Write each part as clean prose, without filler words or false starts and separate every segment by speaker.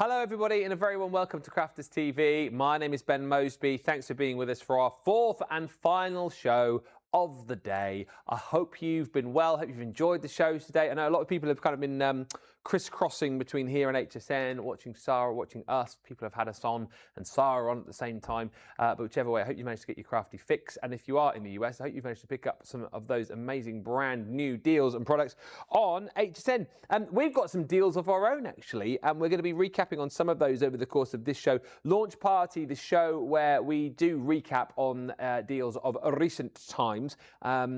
Speaker 1: Hello everybody and a very warm welcome to Crafters TV. My name is Ben Mosby. Thanks for being with us for our fourth and final show of the day. I hope you've been well, hope you've enjoyed the shows today. I know a lot of people have kind of been crisscrossing between here and HSN, watching Sarah, watching us. People have had us on and Sarah on at the same time. But whichever way, I hope you managed to get your crafty fix. And if you are in the US, I hope you've managed to pick up some of those amazing brand new deals and products on HSN. We've got some deals of our own, actually, and we're going to be recapping on some of those over the course of this show. Launch Party, the show where we do recap on deals of recent times,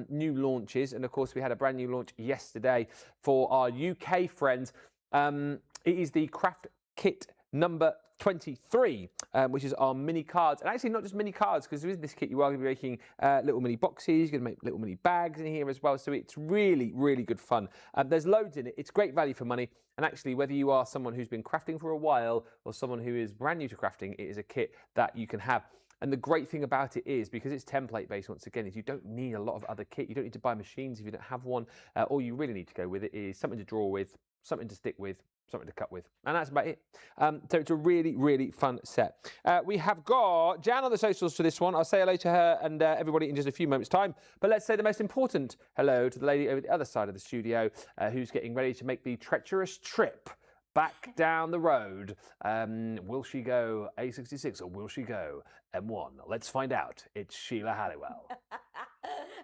Speaker 1: new launches. And of course, we had a brand new launch yesterday for our UK friends. It is the Craft Kit number 23, which is our mini cards. And actually not just mini cards, because with this kit you are going to be making little mini boxes, you're going to make little mini bags in here as well. So it's really, really good fun. There's loads in it. It's great value for money. And actually, whether you are someone who's been crafting for a while or someone who is brand new to crafting, it is a kit that you can have. And the great thing about it is, because it's template based once again, is you don't need a lot of other kit. You don't need to buy machines if you don't have one. All you really need to go with it is something to draw with, something to stick with, something to cut with, and that's about it. So it's a really, really fun set. We have got Jan on the socials for this one. I'll say hello to her and everybody in just a few moments' time. But let's say the most important hello to the lady over the other side of the studio who's getting ready to make the treacherous trip back down the road. Will she go A66 or will she go M1? Let's find out. It's Sheila Halliwell.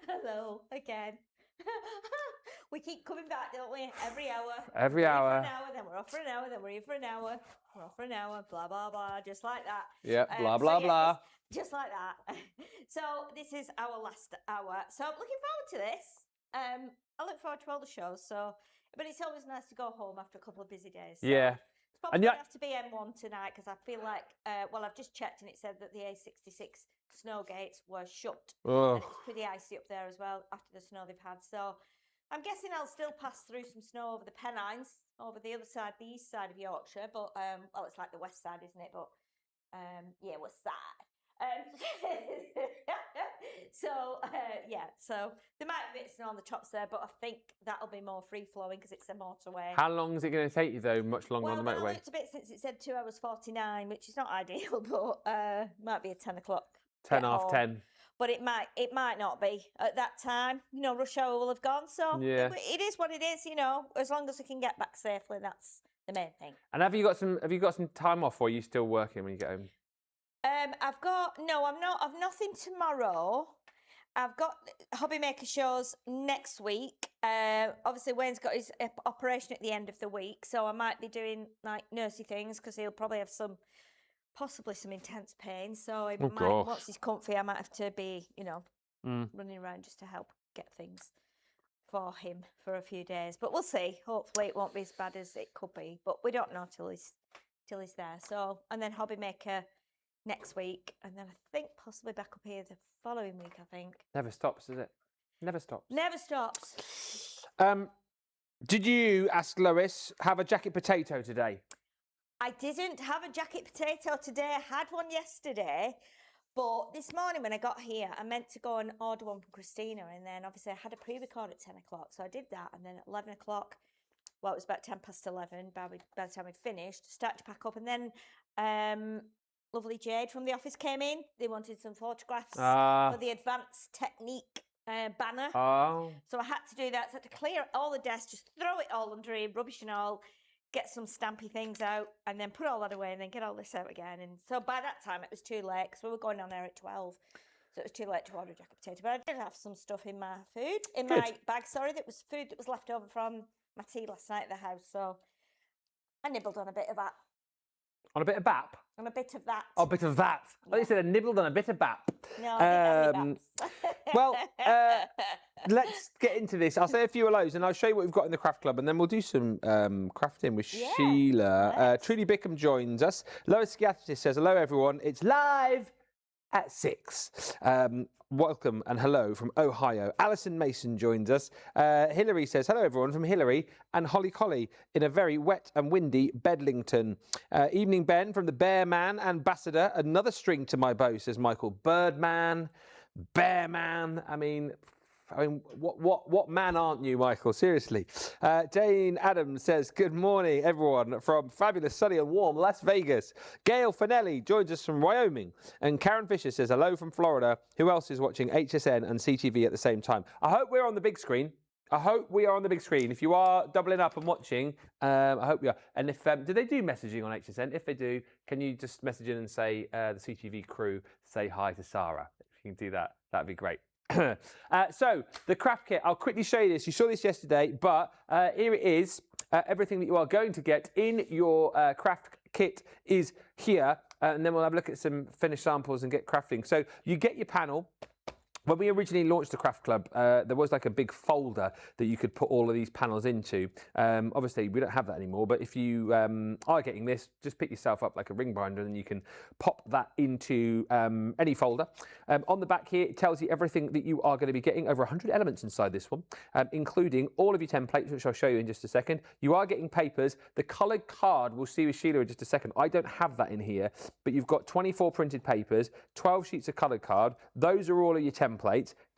Speaker 2: Hello again. We keep coming back, don't we? Every hour.
Speaker 1: Every hour.
Speaker 2: For an hour, then we're off for an hour, then we're here for an hour. We're off for an hour, blah, blah, blah, just like that.
Speaker 1: Yeah, blah, blah, blah.
Speaker 2: Just like that. So this is our last hour. So I'm looking forward to this. I look forward to all the shows. But it's always nice to go home after a couple of busy days. So
Speaker 1: yeah.
Speaker 2: It's probably going to have to be M1 tonight because I feel like, well, I've just checked and it said that the A66 snow gates were shut. And it's pretty icy up there as well after the snow they've had. So I'm guessing I'll still pass through some snow over the Pennines, over the other side, the east side of Yorkshire. But, well, it's like the west side, isn't it? But, yeah, west side. Yeah, so there might be a bit of snow on the tops there, but I think that'll be more free-flowing because it's a motorway.
Speaker 1: How long is it going to take you, though? Much longer on the motorway?
Speaker 2: Well, it's a bit since it said 2 hours 49, which is not ideal, but might be a 10 o'clock.
Speaker 1: 10 half 10.
Speaker 2: But it might not be at that time. You know, rush hour will have gone. So
Speaker 1: yeah.
Speaker 2: It is what it is. You know, as long as we can get back safely, that's the main thing.
Speaker 1: And have you got some time off, or are you still working when you get home?
Speaker 2: I've nothing tomorrow. I've got hobby maker shows next week. Obviously Wayne's got his operation at the end of the week, so I might be doing like nursey things because he'll probably have possibly some intense pain. So once he's comfy, I might have to be, running around just to help get things for him for a few days. But we'll see. Hopefully it won't be as bad as it could be. But we don't know till he's there. So, and then hobby maker next week, and then I think possibly back up here the following week. I think
Speaker 1: Never stops, is it? Never stops.
Speaker 2: Never stops.
Speaker 1: Did you, ask Lois, have a jacket potato today?
Speaker 2: I didn't have a jacket potato today. I had one yesterday, but this morning when I got here, I meant to go and order one from Christina, and then obviously I had a pre-record at 10 o'clock, so I did that, and then at 11 o'clock, well, it was about 10 past 11 by the time we'd finished, started to pack up, and then lovely Jade from the office came in. They wanted some photographs for the advanced technique banner. So I had to do that. So I had to clear all the desks, just throw it all under here, rubbish and all, get some stampy things out, and then put all that away, and then get all this out again. And so by that time it was too late, because we were going on there at 12. So it was too late to order a jacket potato. But I did have some stuff in my my bag, sorry, that was food that was left over from my tea last night at the house. So I nibbled on a bit of that.
Speaker 1: On a bit of bap?
Speaker 2: On a bit of that.
Speaker 1: Oh, a bit of that. Yeah. I thought you said I nibbled on a bit of bap.
Speaker 2: No, I didn't have any baps.
Speaker 1: Well, let's get into this. I'll say a few hellos and I'll show you what we've got in the craft club, and then we'll do some crafting with Sheila. Trudy Bickham joins us. Lois Skiatis says, hello everyone, it's live at 6. Welcome and hello from Ohio. Alison Mason joins us. Hillary says, hello everyone from Hillary and Holly Collie in a very wet and windy Bedlington. Evening Ben from the Bear Man Ambassador. Another string to my bow, says Michael. Birdman, Bearman. I mean, what man aren't you, Michael? Seriously. Jane Adams says, good morning, everyone, from fabulous, sunny and warm Las Vegas. Gail Finelli joins us from Wyoming. And Karen Fisher says, hello from Florida. Who else is watching HSN and CTV at the same time? I hope we're on the big screen. I hope we are on the big screen. If you are doubling up and watching, I hope you are. And if do they do messaging on HSN? If they do, can you just message in and say, the CTV crew, say hi to Sarah? If you can do that, that'd be great. So the craft kit, I'll quickly show you this. You saw this yesterday, but here it is. Everything that you are going to get in your craft kit is here, and then we'll have a look at some finished samples and get crafting. So you get your panel. When we originally launched the Craft Club, there was like a big folder that you could put all of these panels into. Obviously, we don't have that anymore, but if you are getting this, just pick yourself up like a ring binder and you can pop that into any folder. On the back here, it tells you everything that you are going to be getting, over 100 elements inside this one, including all of your templates, which I'll show you in just a second. You are getting papers. The coloured card, we'll see with Sheila in just a second. I don't have that in here, but you've got 24 printed papers, 12 sheets of coloured card. Those are all of your templates.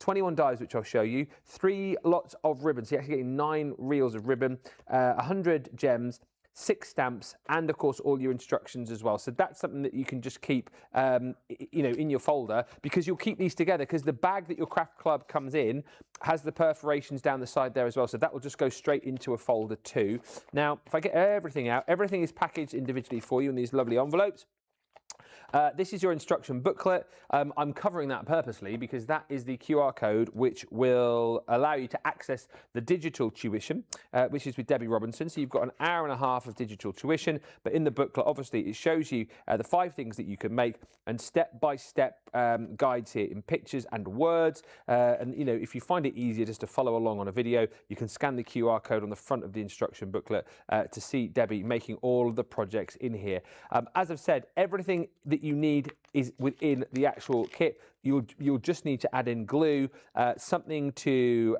Speaker 1: 21 dies, which I'll show you, 3 lots of ribbon, so you're actually getting 9 reels of ribbon, 100 gems, 6 stamps, and of course all your instructions as well. So that's something that you can just keep in your folder, because you'll keep these together, because the bag that your craft club comes in has the perforations down the side there as well, so that will just go straight into a folder too. Now if I get everything out, everything is packaged individually for you in these lovely envelopes. This is your instruction booklet. I'm covering that purposely because that is the QR code which will allow you to access the digital tuition, which is with Debbie Robinson. So you've got an hour and a half of digital tuition, but in the booklet, obviously, it shows you the 5 things that you can make and step-by-step guides here in pictures and words. And, you know, if you find it easier just to follow along on a video, you can scan the QR code on the front of the instruction booklet to see Debbie making all of the projects in here. As I've said, everything that you need is within the actual kit. You'll just need to add in glue, something to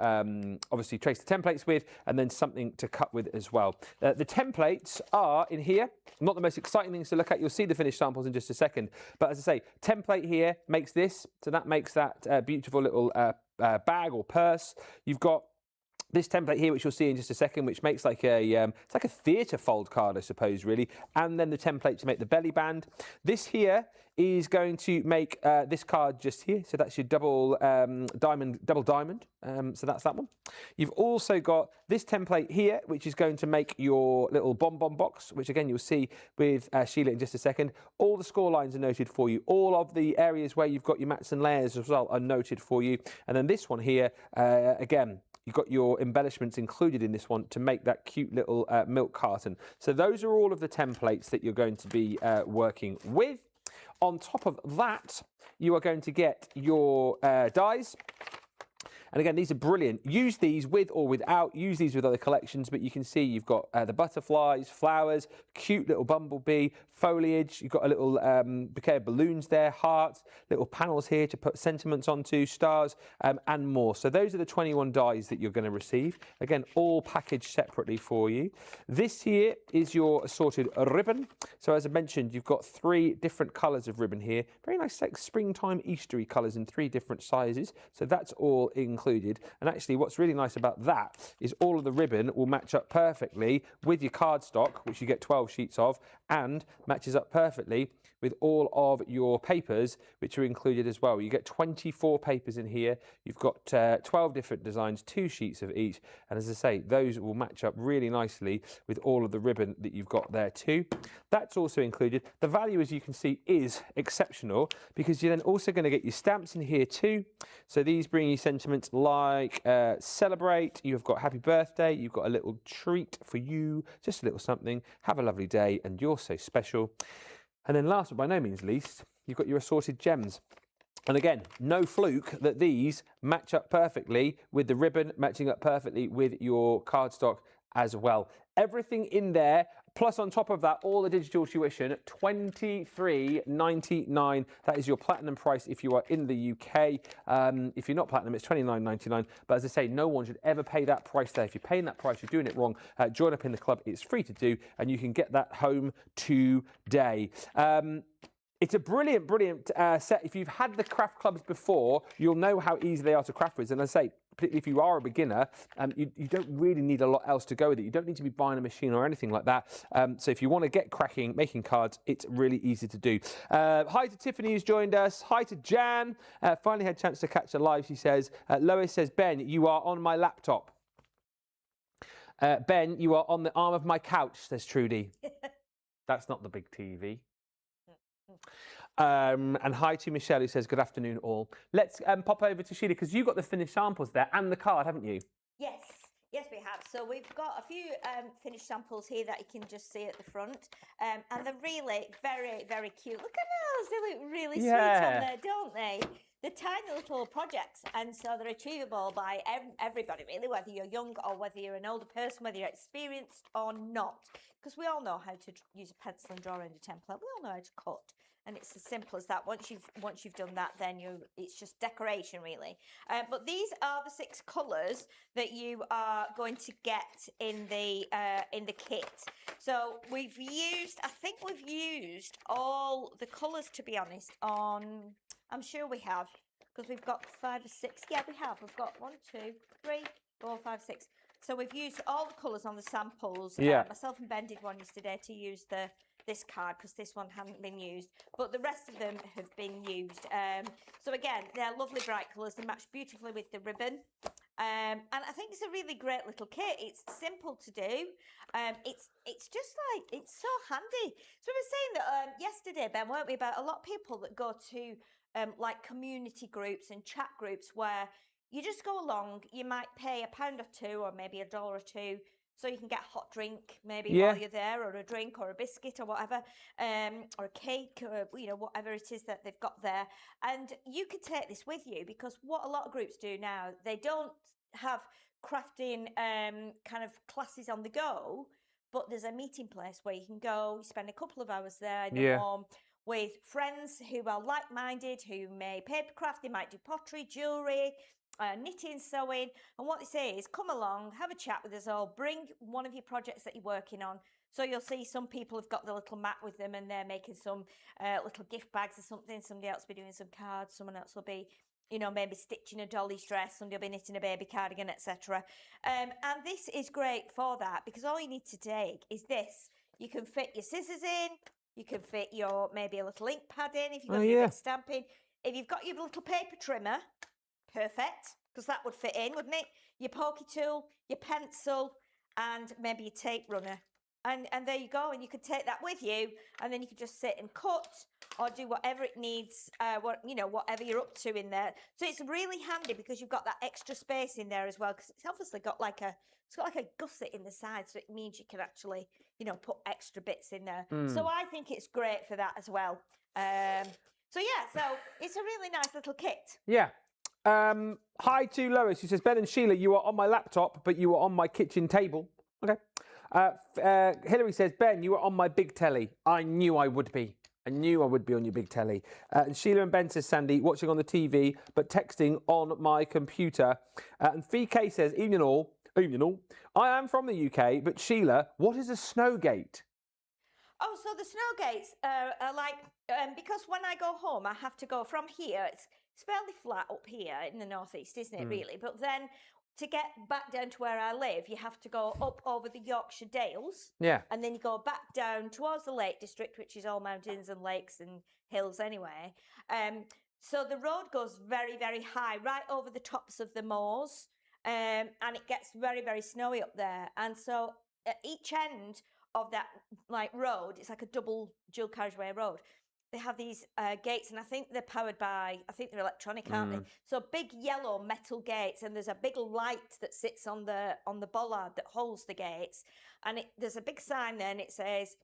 Speaker 1: obviously trace the templates with, and then something to cut with as well. The templates are in here. Not the most exciting things to look at. You'll see the finished samples in just a second. But as I say, template here makes this. So that makes that beautiful little bag or purse. You've got this template here, which you'll see in just a second, which makes like a it's like a theatre fold card, I suppose, really. And then the template to make the belly band. This here is going to make this card just here. So that's your double diamond. So that's that one. You've also got this template here, which is going to make your little bonbon box, which again you'll see with Sheila in just a second. All the score lines are noted for you. All of the areas where you've got your mats and layers as well are noted for you. And then this one here, again, you've got your embellishments included in this one to make that cute little milk carton. So those are all of the templates that you're going to be working with. On top of that, you are going to get your dies. And again, these are brilliant. Use these with or without, use these with other collections, but you can see you've got the butterflies, flowers, cute little bumblebee, foliage. You've got a little bouquet of balloons there, hearts, little panels here to put sentiments onto, stars, and more. So those are the 21 dies that you're going to receive. Again, all packaged separately for you. This here is your assorted ribbon. So as I mentioned, you've got 3 different colours of ribbon here. Very nice, like springtime Eastery colours in 3 different sizes. So that's all included. And actually what's really nice about that is all of the ribbon will match up perfectly with your cardstock, which you get 12 sheets of, and matches up perfectly with all of your papers, which are included as well. You get 24 papers in here. You've got 12 different designs, 2 sheets of each. And as I say, those will match up really nicely with all of the ribbon that you've got there too. That's also included. The value, as you can see, is exceptional because you're then also going to get your stamps in here too. So these bring you sentiments like celebrate, you've got happy birthday, you've got a little treat for you, just a little something, have a lovely day, and you're so special. And then last but by no means least, you've got your assorted gems. And again, no fluke that these match up perfectly with the ribbon, matching up perfectly with your cardstock as well. Everything in there, plus on top of that, all the digital tuition, $23.99. That is your platinum price if you are in the UK. If you're not platinum, it's $29.99. But as I say, no one should ever pay that price there. If you're paying that price, you're doing it wrong. Join up in the club. It's free to do, and you can get that home today. It's a brilliant, brilliant set. If you've had the craft clubs before, you'll know how easy they are to craft with. And as I say, particularly if you are a beginner, you don't really need a lot else to go with it. You don't need to be buying a machine or anything like that. So if you want to get cracking, making cards, it's really easy to do. Hi to Tiffany who's joined us. Hi to Jan. Finally had a chance to catch her live, she says. Lois says, Ben, you are on my laptop. Ben, you are on the arm of my couch, says Trudy. That's not the big TV. And hi to Michelle who says good afternoon all. Let's pop over to Sheila because you've got the finished samples there and the card, haven't you?
Speaker 2: Yes, yes we have. So we've got a few finished samples here that you can just see at the front, and they're really very, very cute. Look at those, they look really sweet on there, don't they? They're tiny little projects, and so they're achievable by everybody really, whether you're young or whether you're an older person, whether you're experienced or not, because we all know how to use a pencil and draw in a template. We all know how to cut, and it's as simple as that. Once you've done that, then it's just decoration really. But these are the 6 colours that you are going to get in the kit. So I think we've used all the colours, to be honest, on. I'm sure we have, because we've got 5 or 6. Yeah, we have. We've got 1, 2, 3, 4, 5, 6. So we've used all the colours on the samples.
Speaker 1: Yeah.
Speaker 2: Myself and Ben did one yesterday to use this card because this one hadn't been used, but the rest of them have been used. So again, they're lovely bright colours. They match beautifully with the ribbon. And I think it's a really great little kit. It's simple to do. It's just like, it's so handy. So we were saying that yesterday, Ben, weren't we, about a lot of people that go to like community groups and chat groups where you just go along, you might pay £1 or £2 or maybe $1 or $2 so you can get a hot drink maybe while you're there, or a drink or a biscuit or whatever, or a cake or whatever it is that they've got there. And you could take this with you, because what a lot of groups do now, they don't have crafting kind of classes on the go, but there's a meeting place where you can go, you spend a couple of hours there in the warm with friends who are like-minded, who may paper craft, they might do pottery, jewellery, knitting, sewing, and what they say is come along, have a chat with us all, bring one of your projects that you're working on. So you'll see some people have got the little mat with them and they're making some little gift bags or something. Somebody else will be doing some cards, someone else will be maybe stitching a dolly's dress, somebody will be knitting a baby cardigan, etc. And this is great for that, because all you need to take is this. You can fit your scissors in, you can fit maybe a little ink pad in if you've got your bit stamping. If you've got your little paper trimmer, perfect, because that would fit in, wouldn't it? Your pokey tool, your pencil, and maybe your tape runner. And there you go, and you could take that with you, and then you could just sit and cut or do whatever it needs, whatever you're up to in there. So it's really handy because you've got that extra space in there as well, because it's obviously got like a gusset in the side, so it means you can actually, put extra bits in there. So I think it's great for that as well. So it's a really nice little kit.
Speaker 1: Yeah. Hi to Lois, who says, Ben and Sheila, you are on my laptop, but you are on my kitchen table. Okay. Hillary says, Ben, you are on my big telly. I knew I would be. I knew I would be on your big telly. And Sheila and Ben says, Sandy, watching on the TV, but texting on my computer. And Fee says, evening all. I am from the UK, but Sheila, what is a snowgate?
Speaker 2: Oh, so the snow gates are like, because when I go home, I have to go from here. It's fairly flat up here in the northeast, isn't it, really? But then to get back down to where I live, you have to go up over the Yorkshire Dales.
Speaker 1: Yeah.
Speaker 2: And then you go back down towards the Lake District, which is all mountains and lakes and hills anyway. So the road goes very, very high, right over the tops of the moors. And it gets very, very snowy up there. And so at each end of that like road, it's like a dual carriageway road. They have these gates, and I think they're powered by, I think they're electronic, aren't they? So big yellow metal gates, and there's a big light that sits on the bollard that holds the gates, and there's a big sign there, and it says,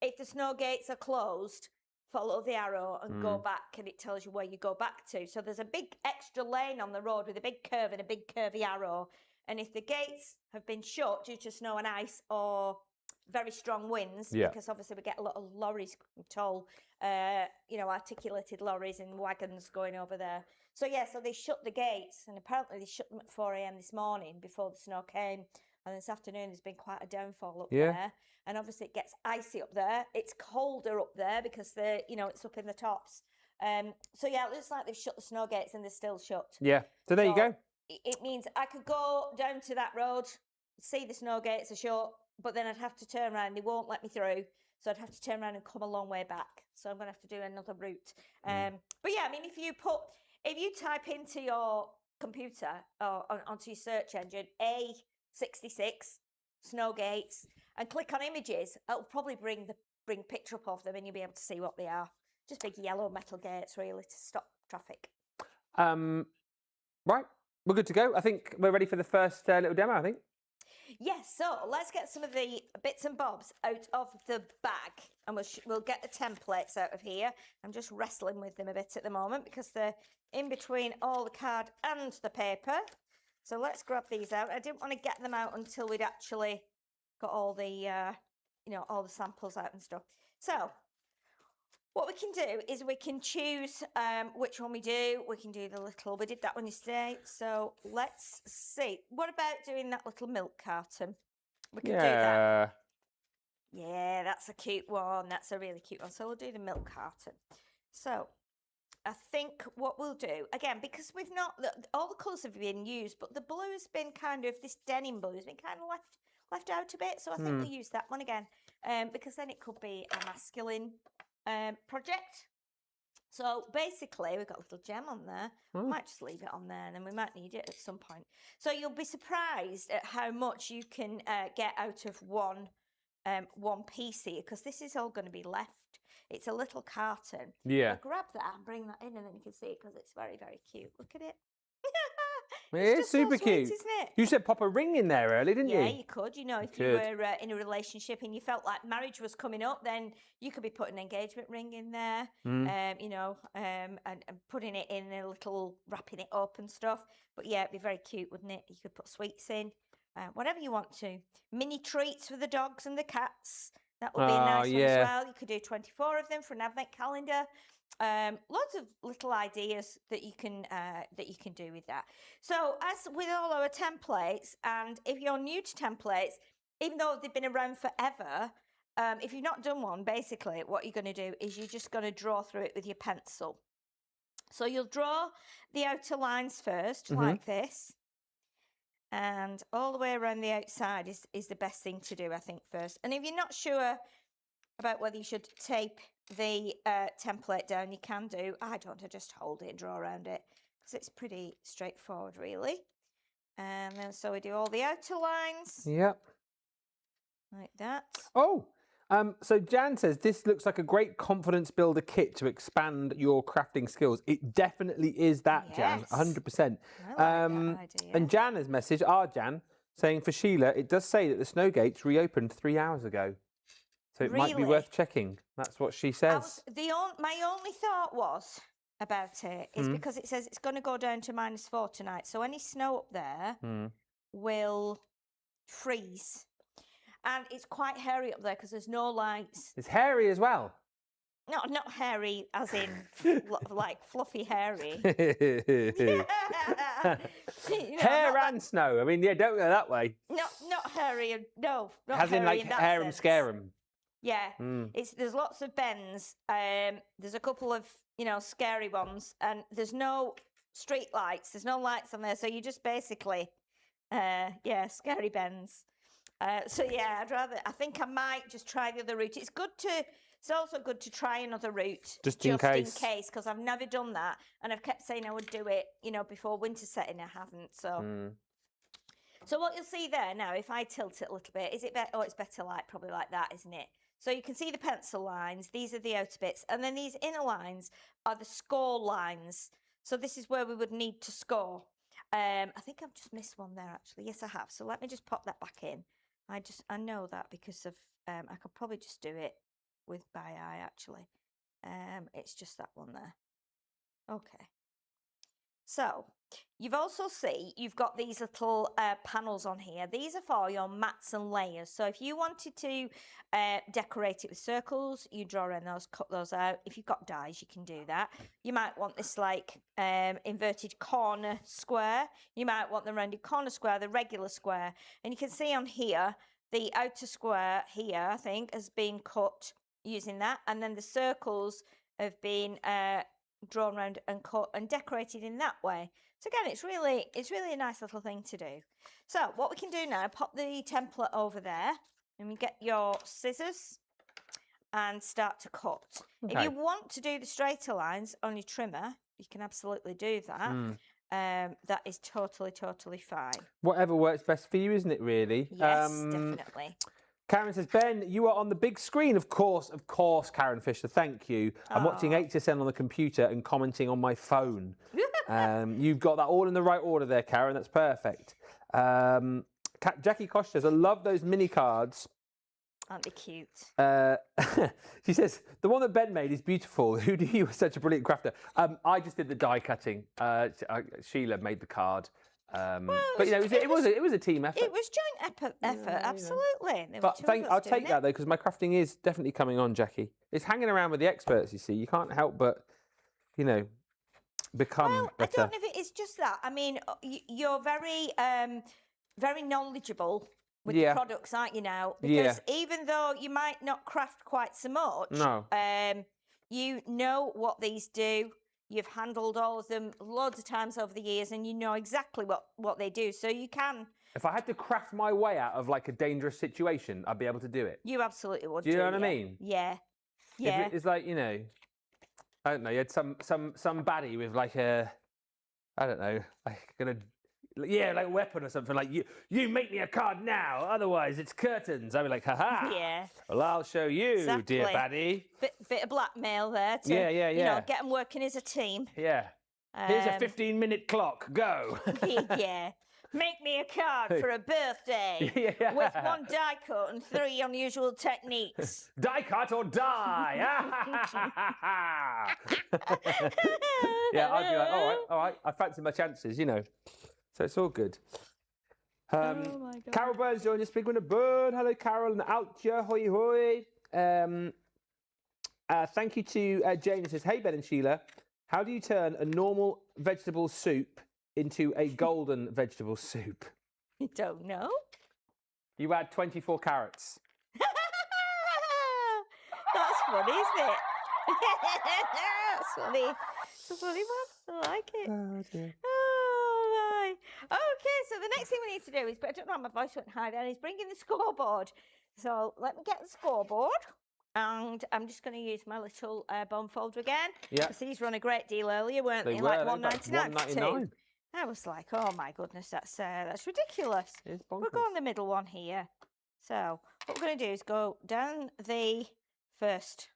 Speaker 2: if the snow gates are closed, follow the arrow and go back, and it tells you where you go back to. So there's a big extra lane on the road with a big curve and a big curvy arrow, and if the gates have been shut due to snow and ice or very strong winds, because obviously we get a lot of lorries, tall, articulated lorries and wagons going over there. So so they shut the gates, and apparently they shut them at 4 a.m. this morning before the snow came. And this afternoon there's been quite a downfall up there, and obviously it gets icy up there. It's colder up there because it's up in the tops. So it looks like they've shut the snow gates and they're still shut.
Speaker 1: Yeah. So there you go.
Speaker 2: It means I could go down to that road, see the snow gates are shut, but then I'd have to turn around. They won't let me through, so I'd have to turn around and come a long way back. So I'm going to have to do another route. But yeah, I mean, if you type into your computer or onto your search engine A66 snow gates and click on images, it'll probably bring picture up of them, and you'll be able to see what they are. Just big yellow metal gates, really, to stop traffic.
Speaker 1: Right, we're good to go. I think we're ready for the first little demo, I think.
Speaker 2: Yes, so let's get some of the bits and bobs out of the bag, and we'll get the templates out of here. I'm just wrestling with them a bit at the moment because they're in between all the card and the paper. So let's grab these out. I didn't want to get them out until we'd actually got all the, all the samples out and stuff. So what we can do is we can choose which one we do. We can do the little, we did that one yesterday. So let's see. What about doing that little milk carton? We can do that. Yeah, that's a cute one. That's a really cute one. So we'll do the milk carton. So I think what we'll do, again, because we've not, all the colours have been used, but the blue has been kind of, this denim blue has been kind of left out a bit. So I think we'll use that one again, because then it could be a masculine project. So basically we've got a little gem on there. We might just leave it on there, and then we might need it at some point. So you'll be surprised at how much you can get out of one piece here, because this is all going to be left. It's a little carton.
Speaker 1: Yeah.
Speaker 2: I'll grab that and bring that in, and then you can see it, because it's very, very cute. Look at it.
Speaker 1: It is super cute,
Speaker 2: isn't it?
Speaker 1: You said pop a ring in there early, didn't you?
Speaker 2: Yeah, you could. If you were in a relationship and you felt like marriage was coming up, then you could be putting an engagement ring in there, and putting it in a little, wrapping it up and stuff. But yeah, it'd be very cute, wouldn't it? You could put sweets in, whatever you want to. Mini treats for the dogs and the cats. That would be a nice one as well. You could do 24 of them for an advent calendar. Lots of little ideas that you can do with that. So as with all our templates, and if you're new to templates, even though they've been around forever, if you've not done one, basically what you're going to do is you're just going to draw through it with your pencil. So you'll draw the outer lines first, like this, and all the way around the outside is the best thing to do, I think, first. And if you're not sure about whether you should tape the template down, you can do. I don't, I just hold it and draw around it, because it's pretty straightforward, really. And then so we do all the outer lines.
Speaker 1: Yep.
Speaker 2: Like that.
Speaker 1: Oh, so Jan says this looks like a great confidence builder kit to expand your crafting skills. It definitely is that, Jan, 100%.
Speaker 2: I like that idea.
Speaker 1: And Jan has messaged, Jan, saying for Sheila, it does say that the snow gates reopened 3 hours ago. So it might be worth checking. That's what she says.
Speaker 2: My only thought was, about it is because it says it's going to go down to -4 tonight. So any snow up there will freeze. And it's quite hairy up there because there's no lights.
Speaker 1: It's hairy as well.
Speaker 2: No, not hairy as in like fluffy hairy.
Speaker 1: Hair and snow. I mean, yeah, don't go that way.
Speaker 2: Not hairy. No, not
Speaker 1: as
Speaker 2: hairy
Speaker 1: in like
Speaker 2: in that
Speaker 1: hair 'em,
Speaker 2: sense.
Speaker 1: scare 'em.
Speaker 2: Yeah, there's lots of bends. There's a couple of scary ones, and there's no street lights. There's no lights on there, so you just basically, scary bends. So yeah, I think I might just try the other route. It's also good to try another route.
Speaker 1: Just in case,
Speaker 2: because I've never done that. And I've kept saying I would do it, before winter setting, I haven't. So So what you'll see there now, if I tilt it a little bit, is it better? Oh, it's better like, probably like that, isn't it? So you can see the pencil lines. These are the outer bits. And then these inner lines are the score lines. So this is where we would need to score. I think I've just missed one there, actually. Yes, I have. So let me just pop that back in. I know that because of, I could probably just do it by eye, actually. It's just that one there. Okay. So you've got these little panels on here. These are for your mats and layers. So if you wanted to decorate it with circles, you draw in those, cut those out. If you've got dies, you can do that. You might want this like inverted corner square. You might want the rounded corner square, the regular square. And you can see on here, the outer square here, I think, has been cut using that. And then the circles have been drawn around and cut and decorated in that way. So again, it's really a nice little thing to do. So what we can do now, pop the template over there and you get your scissors and start to cut. Okay. If you want to do the straighter lines on your trimmer, you can absolutely do that. That is totally fine.
Speaker 1: Whatever works best for you, isn't it, really?
Speaker 2: Yes, definitely.
Speaker 1: Karen says, Ben, you are on the big screen. Of course, Karen Fisher, thank you. I'm watching HSN on the computer and commenting on my phone. You've got that all in the right order there, Karen. That's perfect. Jackie Kosh says, I love those mini cards.
Speaker 2: Aren't they cute?
Speaker 1: She says, the one that Ben made is beautiful. Who do you such a brilliant crafter? I just did the die cutting. Sheila made the card. But it was a team effort.
Speaker 2: It was joint effort, absolutely.
Speaker 1: But I'll take that though, because my crafting is definitely coming on, Jackie. It's hanging around with the experts. You see, you can't help but, become better.
Speaker 2: I don't know if it is just that. I mean, you're very knowledgeable with the products, aren't you now? Because even though you might not craft quite so much, you know what these do. You've handled all of them loads of times over the years and you know exactly what they do. So you can...
Speaker 1: If I had to craft my way out of like a dangerous situation, I'd be able to do it.
Speaker 2: You absolutely would.
Speaker 1: Do you know what I mean?
Speaker 2: Yeah.
Speaker 1: It's like, I don't know, you had some baddie with like a, I don't know, like like a weapon or something, like, you make me a card now, otherwise it's curtains. I'd be like, haha.
Speaker 2: Yeah.
Speaker 1: Well, I'll show you, dear baddie.
Speaker 2: Bit of blackmail there to, get them working as a team.
Speaker 1: Yeah. Here's a 15-minute clock, go.
Speaker 2: Yeah. Make me a card for a birthday with 1 die cut and 3 unusual techniques.
Speaker 1: Die cut or die. Yeah, I'd be like, all right, I fancy my chances, So it's all good.
Speaker 2: Oh my God.
Speaker 1: Carol Burns joined us, big winner bird. Hello, Carol, and Outja, hoy hoy. Thank you to Jane, who says, hey, Ben and Sheila, how do you turn a normal vegetable soup into a golden vegetable soup?
Speaker 2: I don't know.
Speaker 1: You add 24 carrots.
Speaker 2: That's funny, isn't it? That's funny. It's a funny one. I like it.
Speaker 1: Oh, dear.
Speaker 2: Oh, my. Okay, so the next thing we need to do is, but I don't know, my voice went high then, is bring in the scoreboard. So let me get the scoreboard. And I'm just going to use my little bone folder again. Yeah. Because these were on a great deal earlier, weren't they? Like $1.99 for 2. I was like, oh my goodness, that's ridiculous. We'll go on the middle one here. So what we're going to do is go down the first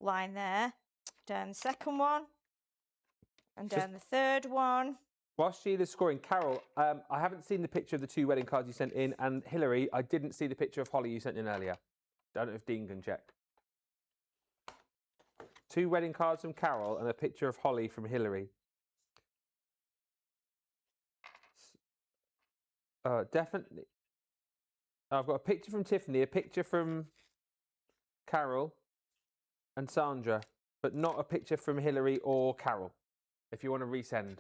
Speaker 2: line there, down the second one, and down the third one.
Speaker 1: While Sheila's scoring, Carol, I haven't seen the picture of the 2 wedding cards you sent in, and Hillary, I didn't see the picture of Holly you sent in earlier. Don't know if Dean can check. 2 wedding cards from Carol and a picture of Holly from Hillary. Definitely. I've got a picture from Tiffany, a picture from Carol and Sandra, but not a picture from Hillary or Carol. If you want to resend.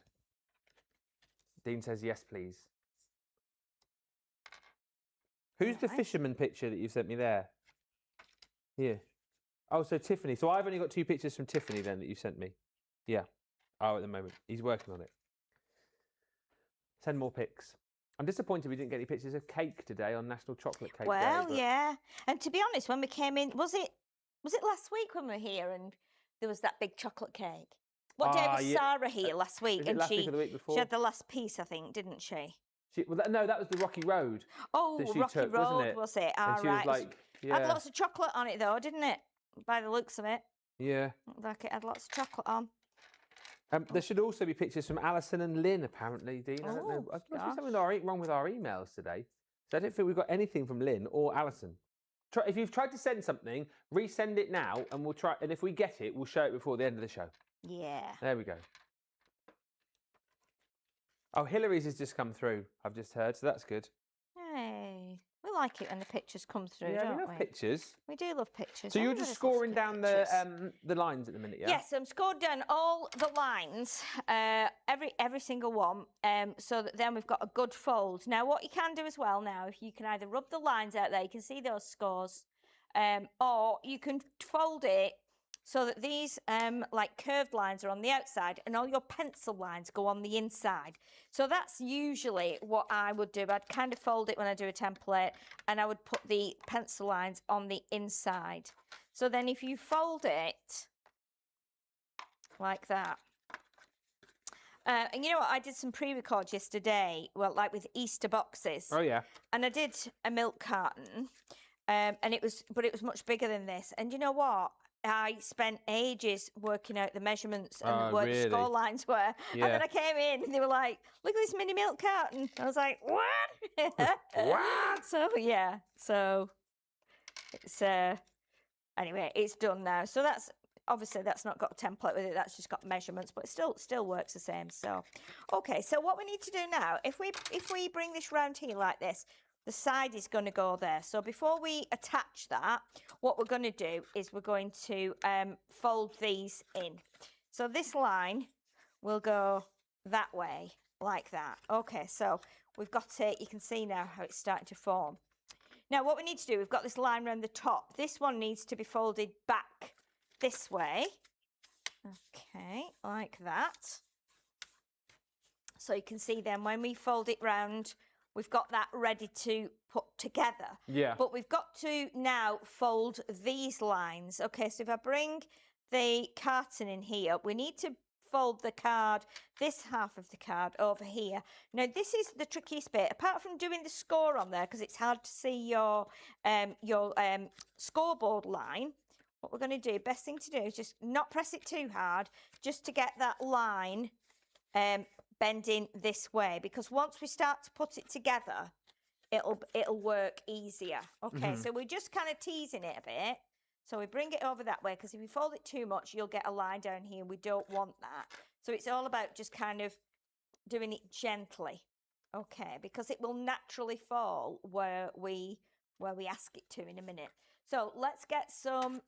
Speaker 1: Dean says, yes, please. Who's the fisherman picture that you sent me there? Here. Oh, so Tiffany. So I've only got 2 pictures from Tiffany then that you sent me. Yeah. Oh, at the moment. He's working on it. Send more pics. I'm disappointed we didn't get any pictures of cake today on National Chocolate Cake Day.
Speaker 2: Well, yeah. And to be honest, when we came in, was it last week when we were here and there was that big chocolate cake? What day was Sarah here last week?
Speaker 1: Was it
Speaker 2: and
Speaker 1: last week or the week before?
Speaker 2: She had the last piece, I think, didn't she?
Speaker 1: No, that was the Rocky Road.
Speaker 2: Oh,
Speaker 1: that she
Speaker 2: Rocky
Speaker 1: took,
Speaker 2: Road,
Speaker 1: wasn't it?
Speaker 2: was it?
Speaker 1: And she was
Speaker 2: right.
Speaker 1: like, yeah.
Speaker 2: Had lots of chocolate on it, though, didn't it? By the looks of it.
Speaker 1: Yeah.
Speaker 2: Looked like it had lots of chocolate on.
Speaker 1: There should also be pictures from Alison and Lynn, apparently, Dean. I don't know. There must be something wrong with our emails today. So I don't think we've got anything from Lynn or Alison. If you've tried to send something, resend it now, and we'll try. And if we get it, we'll show it before the end of the show.
Speaker 2: Yeah.
Speaker 1: There we go. Oh, Hillary's has just come through, I've just heard, so that's good.
Speaker 2: Hey, we like it when the pictures come through,
Speaker 1: yeah,
Speaker 2: don't
Speaker 1: we love pictures.
Speaker 2: We do love pictures.
Speaker 1: So you're just scoring down the lines at the minute, yeah?
Speaker 2: Yes, I'm scored down all the lines, every single one, so that then we've got a good fold. Now, what you can do as well now, if you can either rub the lines out there, you can see those scores, or you can fold it so that these like curved lines are on the outside and all your pencil lines go on the inside. So that's usually what I would do. I'd kind of fold it when I do a template and I would put the pencil lines on the inside. So then if you fold it like that. And you know what? I did some pre-records yesterday, well, like with Easter boxes.
Speaker 1: Oh, yeah.
Speaker 2: And I did a milk carton, and it was much bigger than this. And you know what? I spent ages working out the measurements and where the score lines were. Yeah. And then I came in and they were like, look at this mini milk carton. I was like, what?
Speaker 1: What?
Speaker 2: So, yeah. So, it's, anyway, it's done now. So that's, obviously that's not got a template with it. That's just got measurements, but it still works the same. So, okay. So what we need to do now, if we bring this round here like this, the side is going to go there. So before we attach that, what we're going to do is we're going to fold these in. So this line will go that way, like that. Okay, so we've got it. You can see now how it's starting to form. Now what we need to do, we've got this line around the top. This one needs to be folded back this way. Okay, like that. So you can see then when we fold it round, we've got that ready to put together.
Speaker 1: Yeah.
Speaker 2: But we've got to now fold these lines. Okay, so if I bring the carton in here, we need to fold the card, this half of the card over here. Now, this is the trickiest bit. Apart from doing the score on there, because it's hard to see your scoreboard line, what we're going to do, best thing to do is just not press it too hard, just to get that line bending this way, because once we start to put it together, it'll work easier. Okay, so we're just kind of teasing it a bit. So we bring it over that way, because if you fold it too much, you'll get a line down here. We don't want that. So it's all about just kind of doing it gently, okay, because it will naturally fall where we ask it to in a minute. So let's get some,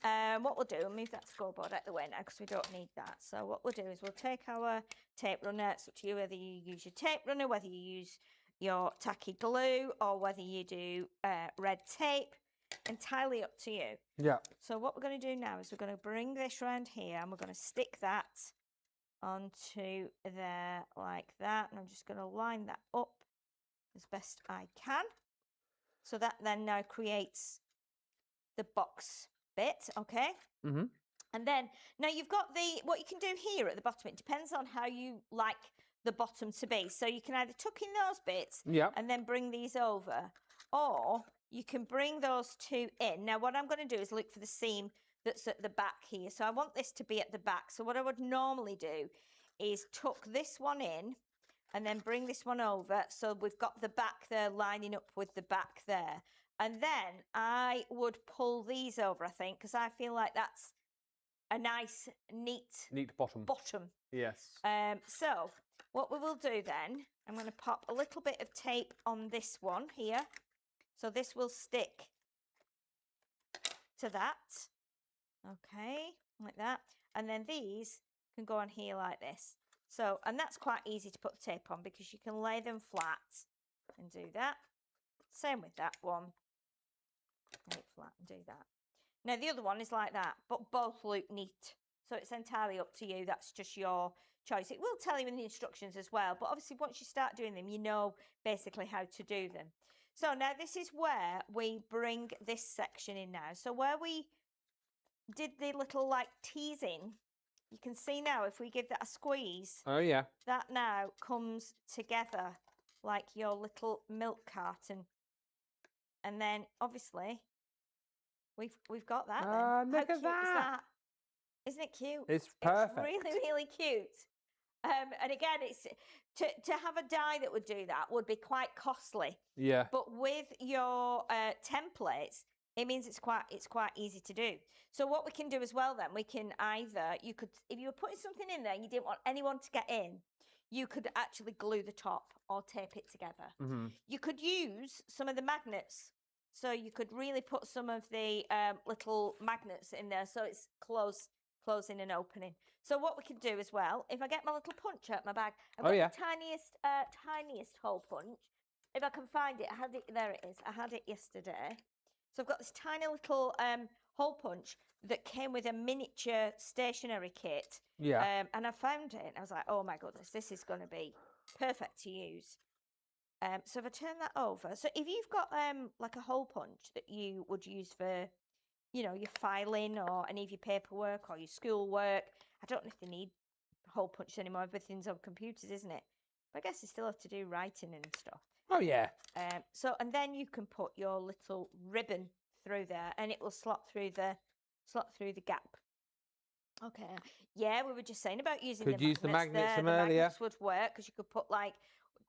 Speaker 2: what we'll do, move that scoreboard out the way now because we don't need that. So what we'll do is we'll take our tape runner. It's up to you whether you use your tape runner, whether you use your tacky glue, or whether you do red tape. Entirely up to you.
Speaker 1: Yeah.
Speaker 2: So what we're going to do now is we're going to bring this round here and we're going to stick that onto there like that. And I'm just going to line that up as best I can. So that then now creates the box bit, okay? And then now you've got what you can do here at the bottom. It depends on how you like the bottom to be. So you can either tuck in those bits and then bring these over, or you can bring those two in. Now what I'm going to do is look for the seam that's at the back here. So I want this to be at the back. So what I would normally do is tuck this one in and then bring this one over. So we've got the back there lining up with the back there. And then I would pull these over, I think, because I feel like that's a nice, neat
Speaker 1: bottom. Yes.
Speaker 2: So what we will do then, I'm going to pop a little bit of tape on this one here. So this will stick to that. Okay, like that. And then these can go on here like this. So, and that's quite easy to put the tape on because you can lay them flat and do that. Same with that one. Lay it flat and do that. Now the other one is like that, but both look neat. So it's entirely up to you. That's just your choice. It will tell you in the instructions as well, but obviously once you start doing them, you know basically how to do them. So now this is where we bring this section in now. So where we did the little like teasing, you can see now if we give that a squeeze.
Speaker 1: Oh yeah.
Speaker 2: That now comes together like your little milk carton. And then obviously we've got that then.
Speaker 1: Look
Speaker 2: How
Speaker 1: at
Speaker 2: cute
Speaker 1: that.
Speaker 2: is that? Isn't it cute?
Speaker 1: It's perfect.
Speaker 2: It's really, really cute. And again, it's to have a die that would do that would be quite costly.
Speaker 1: Yeah.
Speaker 2: But with your templates, it means it's quite easy to do. So what we can do as well then, we can either, you could, if you were putting something in there and you didn't want anyone to get in, you could actually glue the top or tape it together.
Speaker 1: Mm-hmm.
Speaker 2: You could use some of the magnets. So you could really put some of the little magnets in there so it's closing and opening. So what we can do as well, if I get my little punch out my bag, I've got the tiniest hole punch. If I can find it, I had it, there it is. I had it yesterday. So I've got this tiny little hole punch that came with a miniature stationery kit.
Speaker 1: Yeah.
Speaker 2: And I found it and I was like, oh my goodness, this is going to be perfect to use. So if I turn that over, so if you've got like a hole punch that you would use for, you know, your filing or any of your paperwork or your schoolwork, I don't know if they need hole punches anymore. Everything's on computers, isn't it? But I guess they still have to do writing and stuff.
Speaker 1: Oh yeah.
Speaker 2: So and then you can put your little ribbon through there, and it will slot through the gap. Okay. Yeah, we were just saying about using
Speaker 1: Could use the magnets
Speaker 2: there.
Speaker 1: from
Speaker 2: The
Speaker 1: earlier.
Speaker 2: magnets would work because you could put like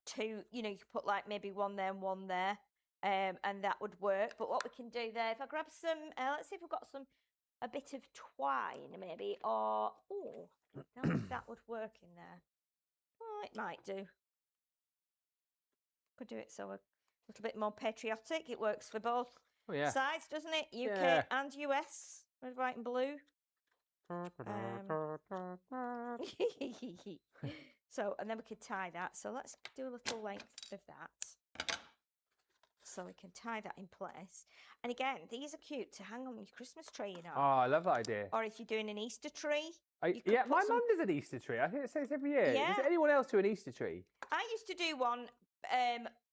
Speaker 2: two. You know, you could put like maybe one there and one there. And that would work. But what we can do there, if I grab some, let's see if we've got a bit of twine maybe, or I don't know if that would work in there. Oh, it might do. Could do it so a little bit more patriotic. It works for both sides, doesn't it? UK and US, red, white, and blue. So, and then we could tie that. So let's do a little length of that. So we can tie that in place. And again, these are cute to hang on your Christmas tree, you know.
Speaker 1: Oh, I love that idea.
Speaker 2: Or if you're doing an Easter tree.
Speaker 1: Yeah, my mum does an Easter tree. I think it says every year.
Speaker 2: Yeah.
Speaker 1: Does anyone else do an Easter tree?
Speaker 2: I used to do one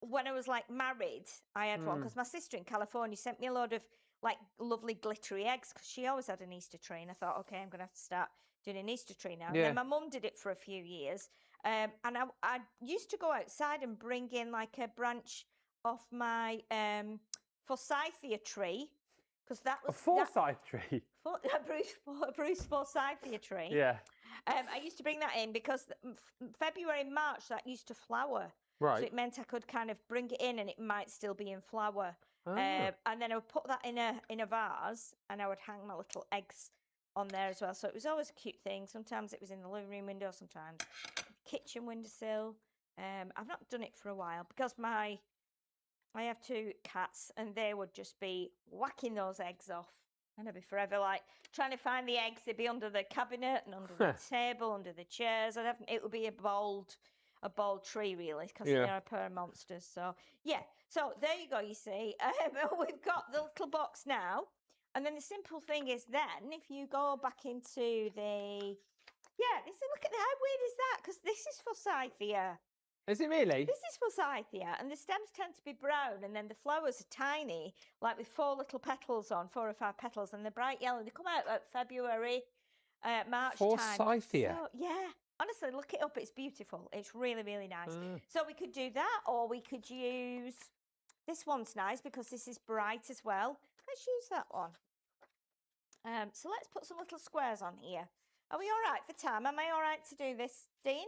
Speaker 2: when I was like married. I had one because my sister in California sent me a load of like lovely glittery eggs because she always had an Easter tree. And I thought, okay, I'm going to have to start doing an Easter tree now.
Speaker 1: Yeah.
Speaker 2: And then my mum did it for a few years. And I used to go outside and bring in like a branch off my forsythia tree, because that was
Speaker 1: a Forsyth tree.
Speaker 2: A Bruce forsythia tree.
Speaker 1: Yeah.
Speaker 2: I used to bring that in because February, March, that used to flower.
Speaker 1: Right.
Speaker 2: So it meant I could kind of bring it in and it might still be in flower.
Speaker 1: Oh.
Speaker 2: And then I would put that in a vase and I would hang my little eggs on there as well. So it was always a cute thing. Sometimes it was in the living room window, sometimes kitchen windowsill. I've not done it for a while because I have 2 cats and they would just be whacking those eggs off. And I'd be forever like trying to find the eggs. They'd be under the cabinet and under the table, under the chairs. It would be a bold tree really because they're a pair of monsters. So yeah, so there you go. You see, we've got the little box now. And then the simple thing is then if you go back into the, look at how weird is that? Because this is forsythia.
Speaker 1: Is it really?
Speaker 2: This is forsythia, and the stems tend to be brown, and then the flowers are tiny, like with 4 little petals on, 4 or 5 petals, and they're bright yellow. They come out at February, March time.
Speaker 1: Forsythia?
Speaker 2: So, yeah. Honestly, look it up. It's beautiful. It's really, really nice. So we could do that, or we could use... This one's nice because this is bright as well. Let's use that one. So let's put some little squares on here. Are we all right for time? Am I all right to do this, Dean?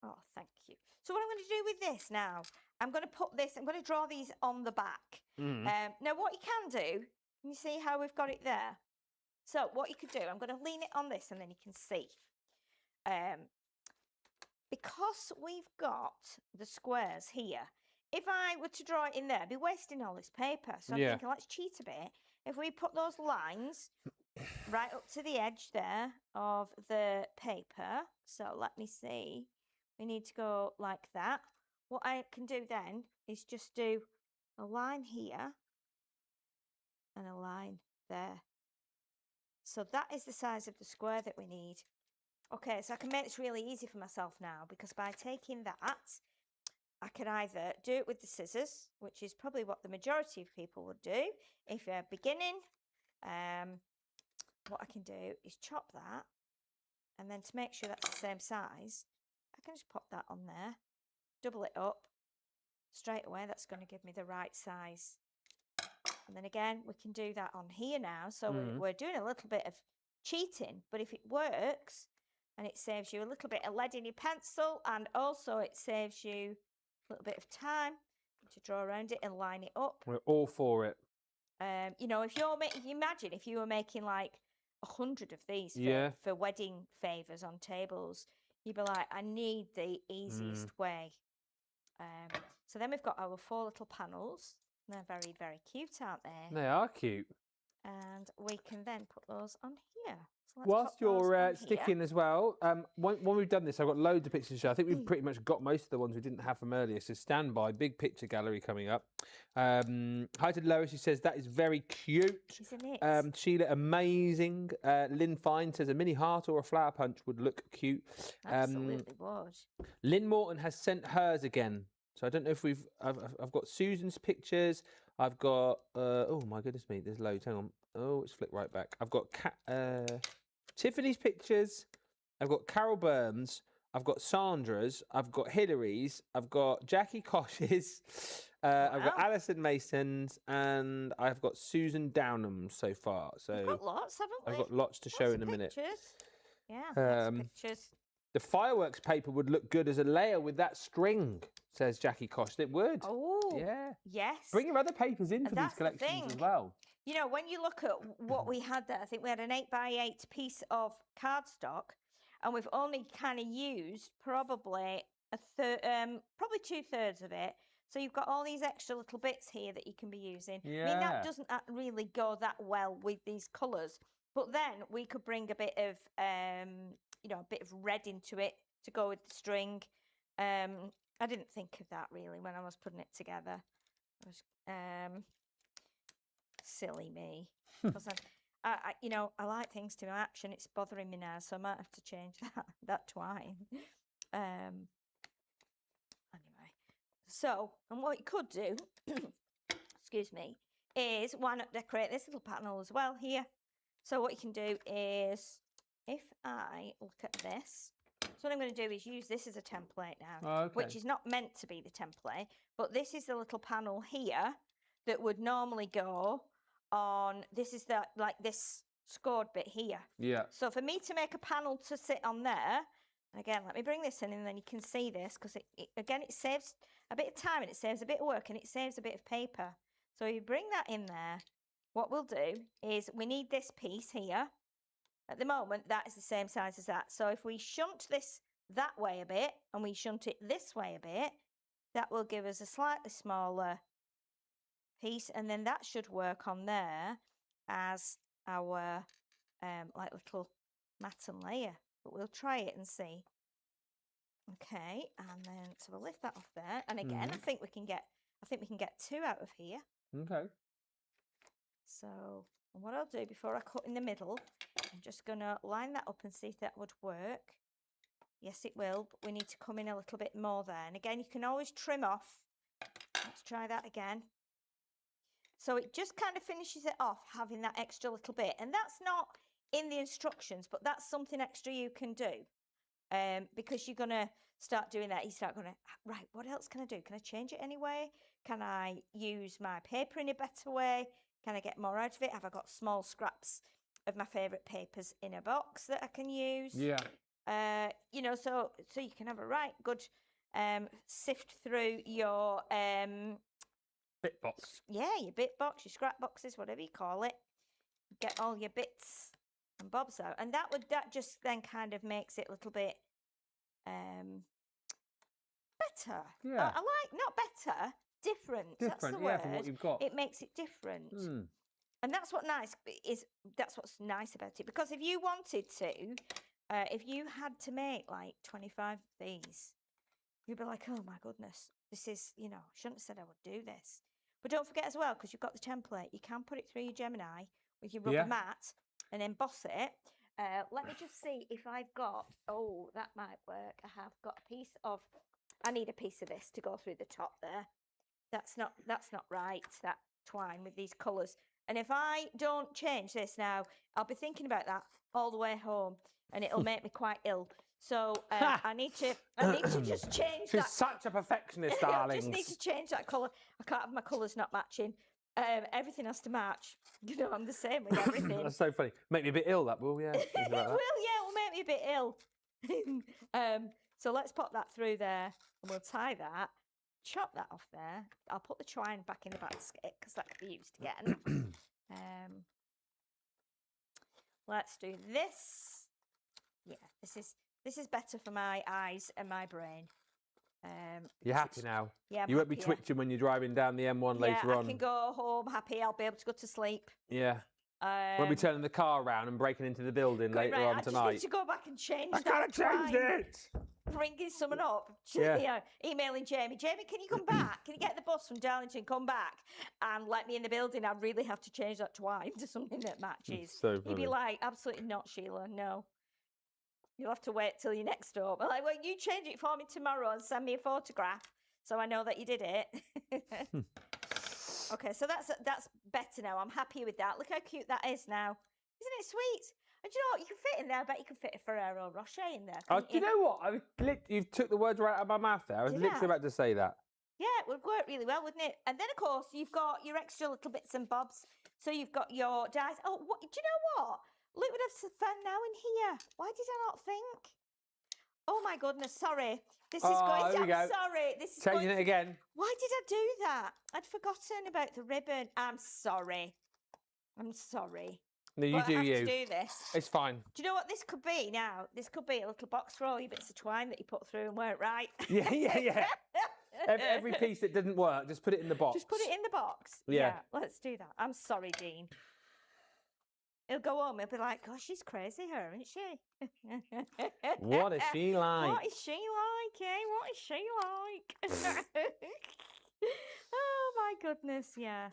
Speaker 2: Oh, thank you. So what I'm going to do with this now, I'm going to draw these on the back. Now what you can do, can you see how we've got it there? So what you could do, I'm going to lean it on this and then you can see. Because we've got the squares here, if I were to draw it in there, I'd be wasting all this paper. So I'm thinking, let's cheat a bit. If we put those lines right up to the edge there of the paper, so let me see, we need to go like that. What I can do then is just do a line here and a line there. So that is the size of the square that we need. Okay, so I can make this really easy for myself now, because by taking that, I can either do it with the scissors, which is probably what the majority of people would do. If you're beginning, what I can do is chop that, and then to make sure that's the same size, I can just pop that on there, double it up, straight away that's going to give me the right size. And then again, we can do that on here now. So we're doing a little bit of cheating, but if it works, and it saves you a little bit of lead in your pencil, and also it saves you a little bit of time to draw around it and line it up.
Speaker 1: We're all for it.
Speaker 2: You know, if imagine if you were making like 100 of these for wedding favours on tables, you'd be like, I need the easiest way. So then we've got our 4 little panels. They're very, very cute, aren't they?
Speaker 1: They are cute.
Speaker 2: And we can then put those on here. So
Speaker 1: Whilst you're sticking as well, when we've done this, I've got loads of pictures to show. I think we've pretty much got most of the ones we didn't have from earlier. So stand by, big picture gallery coming up. Hi to Lois, who says, that is very cute.
Speaker 2: Isn't it?
Speaker 1: Sheila, amazing. Lynn Fine says, a mini heart or a flower punch would look cute.
Speaker 2: Absolutely would.
Speaker 1: Lynn Morton has sent hers again. So I don't know if I've got Susan's pictures. I've got, oh my goodness me, there's loads. Hang on. Oh, it's flipped right back. I've got Tiffany's pictures. I've got Carol Burns. I've got Sandra's. I've got Hillary's. I've got Jackie Kosh's. I've got Alison Mason's, and I've got Susan Downham's so far. So
Speaker 2: we've got lots, haven't we?
Speaker 1: I've got lots to show in a minute.
Speaker 2: Yeah, lots of pictures.
Speaker 1: The fireworks paper would look good as a layer with that string, says Jackie Kosh. It would.
Speaker 2: Oh,
Speaker 1: yeah.
Speaker 2: Yes.
Speaker 1: Bring your other papers in for these collections as well.
Speaker 2: You know, when you look at what we had there, I think we had an 8x8 piece of cardstock, and we've only kind of used probably probably 2/3 of it. So you've got all these extra little bits here that you can be using.
Speaker 1: Yeah.
Speaker 2: I mean, that doesn't really go that well with these colours. But then we could bring a bit of, you know, a bit of red into it to go with the string. I didn't think of that really when I was putting it together. I was, silly me. Because you know, I like things to match, and it's bothering me now, so I might have to change that twine. Anyway, so, and what you could do, excuse me, is why not decorate this little panel as well here? So what you can do is, if I look at this, so what I'm going to do is use this as a template now, which is not meant to be the template, but this is the little panel here that would normally go on, this is the, like this scored bit here.
Speaker 1: Yeah.
Speaker 2: So for me to make a panel to sit on there, and again, let me bring this in and then you can see this, because again, it saves a bit of time and it saves a bit of work and it saves a bit of paper. So you bring that in there. What we'll do is we need this piece here. At the moment, that is the same size as that. So if we shunt this that way a bit and we shunt it this way a bit, that will give us a slightly smaller piece, and then that should work on there as our like little mat and layer. But we'll try it and see. Okay, and then so we'll lift that off there. And again, I think we can get 2 out of here.
Speaker 1: Okay.
Speaker 2: So what I'll do before I cut in the middle, I'm just going to line that up and see if that would work. Yes, it will, but we need to come in a little bit more there. And again, you can always trim off. Let's try that again. So it just kind of finishes it off, having that extra little bit. And that's not in the instructions, but that's something extra you can do. Because you're going to start doing that. You start going, right, what else can I do? Can I change it anyway? Can I use my paper in a better way? Can I get more out of it? Have I got small scraps of my favourite papers in a box that I can use?
Speaker 1: Yeah.
Speaker 2: You know, so you can have a right good sift through your
Speaker 1: bit box.
Speaker 2: Yeah, your bit box, your scrap boxes, whatever you call it. Get all your bits and bobs out, and that just then kind of makes it a little bit better.
Speaker 1: Yeah.
Speaker 2: I like, not better, different. That's the
Speaker 1: yeah,
Speaker 2: word.
Speaker 1: from what you've got.
Speaker 2: It makes it different. And that's what's nice about it. Because if you wanted to, if you had to make like 25 of these, you'd be like, oh my goodness, this is, I shouldn't have said I would do this. But don't forget as well, because you've got the template, you can put it through your Gemini with your rubber mat and emboss it. Let me just see if I've got, oh, that might work. I have got a piece of, I need a piece of this to go through the top there. That's not right, that twine with these colours. And if I don't change this now, I'll be thinking about that all the way home, and it'll make me quite ill. So I need to just change that.
Speaker 1: She's such a perfectionist, darling.
Speaker 2: I just need to change that colour. I can't have my colours not matching. Everything has to match. I'm the same with everything.
Speaker 1: That's so funny. Make me a bit ill, that will, yeah.
Speaker 2: It will, yeah, it will make me a bit ill. So let's pop that through there, and we'll tie that. Chop that off there. I'll put the twine back in the basket because that could be used again. Let's do this. Yeah, this is better for my eyes and my brain.
Speaker 1: You're happy now?
Speaker 2: Yeah,
Speaker 1: you won't be twitching when you're driving down the M1 later on.
Speaker 2: I can go home happy. I'll be able to go to sleep.
Speaker 1: Yeah. Won't be turning the car around and breaking into the building later on tonight.
Speaker 2: I just need to go back and change that.
Speaker 1: I gotta change it!
Speaker 2: Ringing someone up,
Speaker 1: yeah.
Speaker 2: Emailing Jamie. Jamie, can you come back? Can you get the bus from Darlington, come back and let me in the building? I really have to change that twine to something that matches.
Speaker 1: So funny.
Speaker 2: He'd be like, absolutely not, Sheila, no. You'll have to wait till you're next door. I'm like, well, you change it for me tomorrow and send me a photograph so I know that you did it. Okay, so that's better now. I'm happy with that. Look how cute that is now. Isn't it sweet? And do you know what? You can fit in there. I bet you can fit a Ferrero Rocher in there.
Speaker 1: Oh, do you know what? You took the words right out of my mouth there. I was literally about to say that.
Speaker 2: Yeah, it would work really well, wouldn't it? And then, of course, you've got your extra little bits and bobs. So you've got your dies. Oh, what? Do you know what? Look what I've found now in here. Why did I not think? Oh, my goodness. Sorry. This is going to... I'm sorry. This is
Speaker 1: changing it again.
Speaker 2: Why did I do that? I'd forgotten about the ribbon. I'm sorry. I'm sorry.
Speaker 1: No, you
Speaker 2: but
Speaker 1: do
Speaker 2: I have
Speaker 1: you.
Speaker 2: to do this.
Speaker 1: It's fine.
Speaker 2: Do you know what this could be now? This could be a little box for all your bits of twine that you put through and weren't right.
Speaker 1: Yeah. Every piece that didn't work, just put it in the box.
Speaker 2: Just put it in the box. Yeah, let's do that. I'm sorry, Dean. He'll go home, he'll be like, gosh, she's crazy, her, isn't she?
Speaker 1: What is she like?
Speaker 2: What is she like, eh? What is she like? Oh, my goodness, yeah.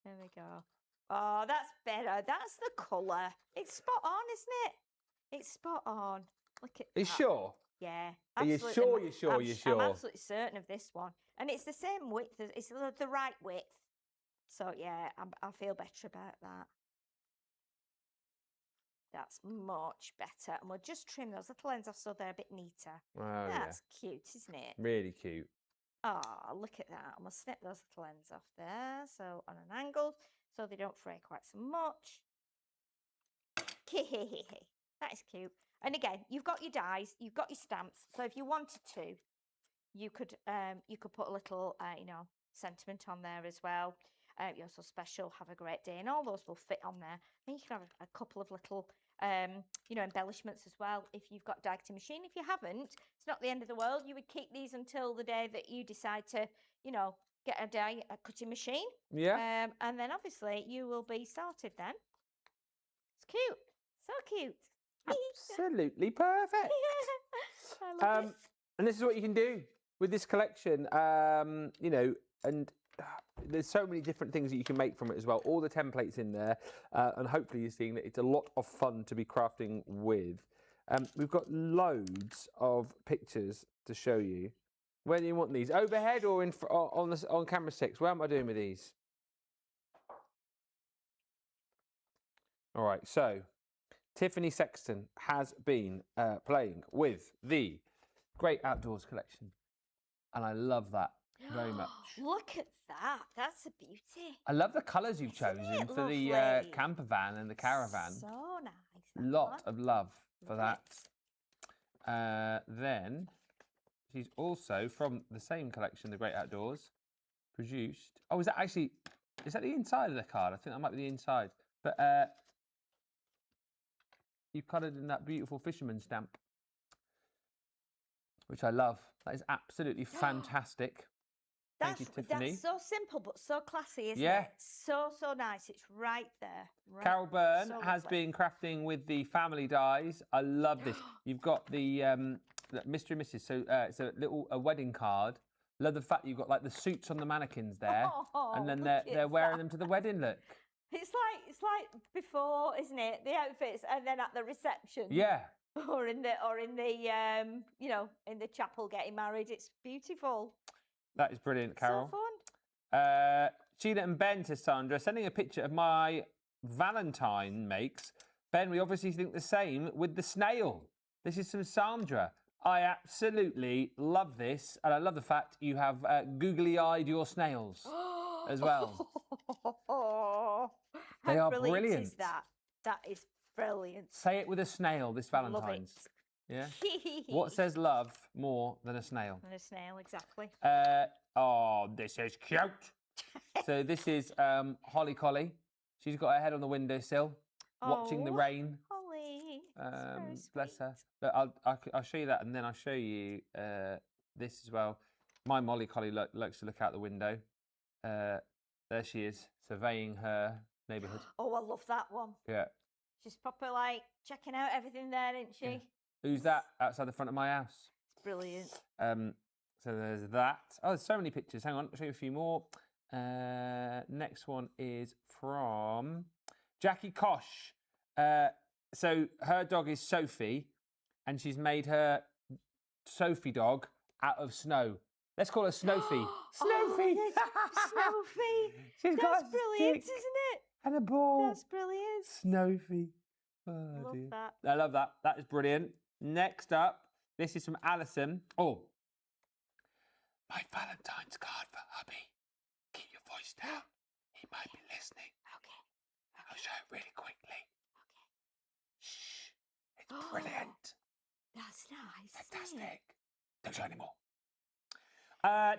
Speaker 2: There we go. Oh, that's better. That's the colour. It's spot on, isn't it? It's spot on. Look at that.
Speaker 1: Are you sure?
Speaker 2: Yeah.
Speaker 1: Are you sure? You're sure? You're sure?
Speaker 2: I'm absolutely certain of this one. And it's the same width. It's the right width. So, yeah, I feel better about that. That's much better. And we'll just trim those little ends off so they're a bit neater.
Speaker 1: Oh,
Speaker 2: That's cute, isn't it?
Speaker 1: Really cute.
Speaker 2: Oh, look at that. And we'll snip those little ends off there. So on an angle, so they don't fray quite so much. That is cute. And again, you've got your dies, you've got your stamps. So if you wanted to, you could put a little, sentiment on there as well. You're so special, have a great day, and all those will fit on there. And you can have a couple of little, embellishments as well if you've got a die-cutting machine. If you haven't, it's not the end of the world. You would keep these until the day that you decide to, get a cutting machine.
Speaker 1: Yeah.
Speaker 2: And then obviously you will be sorted then. It's cute. So cute.
Speaker 1: Absolutely perfect.
Speaker 2: I love it.
Speaker 1: And this is what you can do with this collection, and there's so many different things that you can make from it as well. All the templates in there, and hopefully you're seeing that it's a lot of fun to be crafting with. We've got loads of pictures to show you. Where do you want these? Overhead or on camera 6? Where am I doing with these? All right, so Tiffany Sexton has been playing with the Great Outdoors collection, and I love that very much.
Speaker 2: Look at that. That's a beauty.
Speaker 1: I love the colours you've chosen for the camper van and the caravan.
Speaker 2: So nice.
Speaker 1: Lot of love for that. Then she's also, from the same collection, the Great Outdoors, produced... Oh, is that the inside of the card? I think that might be the inside. But you've coloured in that beautiful fisherman stamp, which I love. That is absolutely fantastic. Thank you, Tiffany.
Speaker 2: That's so simple but so classy, isn't it? So nice. It's right there. Right.
Speaker 1: Carol Byrne has been crafting with the family dies. I love this. You've got the Mr. and Mrs. So it's a wedding card. Love the fact you've got like the suits on the mannequins there, and then they're wearing them to the wedding look.
Speaker 2: It's like before, isn't it? The outfits, and then at the reception.
Speaker 1: Yeah.
Speaker 2: Or in the you know, in the chapel getting married. It's beautiful.
Speaker 1: That is brilliant, Carol.
Speaker 2: So fun.
Speaker 1: Sheila and Ben, to Sandra, sending a picture of my Valentine makes. Ben, we obviously think the same with the snail. This is from Sandra. I absolutely love this, and I love the fact you have googly-eyed your snails as well. They are brilliant.
Speaker 2: Is that? That is brilliant.
Speaker 1: Say it with a snail this Valentine's.
Speaker 2: Love it.
Speaker 1: Yeah. What says love more than a snail?
Speaker 2: Than a snail, exactly.
Speaker 1: Oh, this is cute. So this is Holly Collie. She's got her head on the windowsill, watching the rain.
Speaker 2: Holly.
Speaker 1: Bless her. But I'll show you that, and then I'll show you this as well. My Molly Collie likes to look out the window. There she is, surveying her neighbourhood.
Speaker 2: Oh, I love that one.
Speaker 1: Yeah.
Speaker 2: She's proper like checking out everything there, isn't she?
Speaker 1: Yeah. Who's that outside the front of my house?
Speaker 2: It's brilliant.
Speaker 1: So there's that. Oh, there's so many pictures. Hang on, I'll show you a few more. Next one is from Jackie Kosh. So her dog is Sophie, and she's made her Sophie dog out of snow. Let's call her Snowfie. Snowfie!
Speaker 2: Snowfie!
Speaker 1: That's
Speaker 2: brilliant, isn't it?
Speaker 1: And a ball.
Speaker 2: That's brilliant.
Speaker 1: Snowfie. Oh,
Speaker 2: love
Speaker 1: dear.
Speaker 2: that.
Speaker 1: I love that. That is brilliant. Next up, this is from Alison. Oh, my Valentine's card for hubby. Keep your voice down. He might be listening.
Speaker 2: Okay.
Speaker 1: I'll show it really quickly.
Speaker 2: Okay.
Speaker 1: Shh. It's brilliant.
Speaker 2: That's nice.
Speaker 1: Fantastic. Don't show anymore.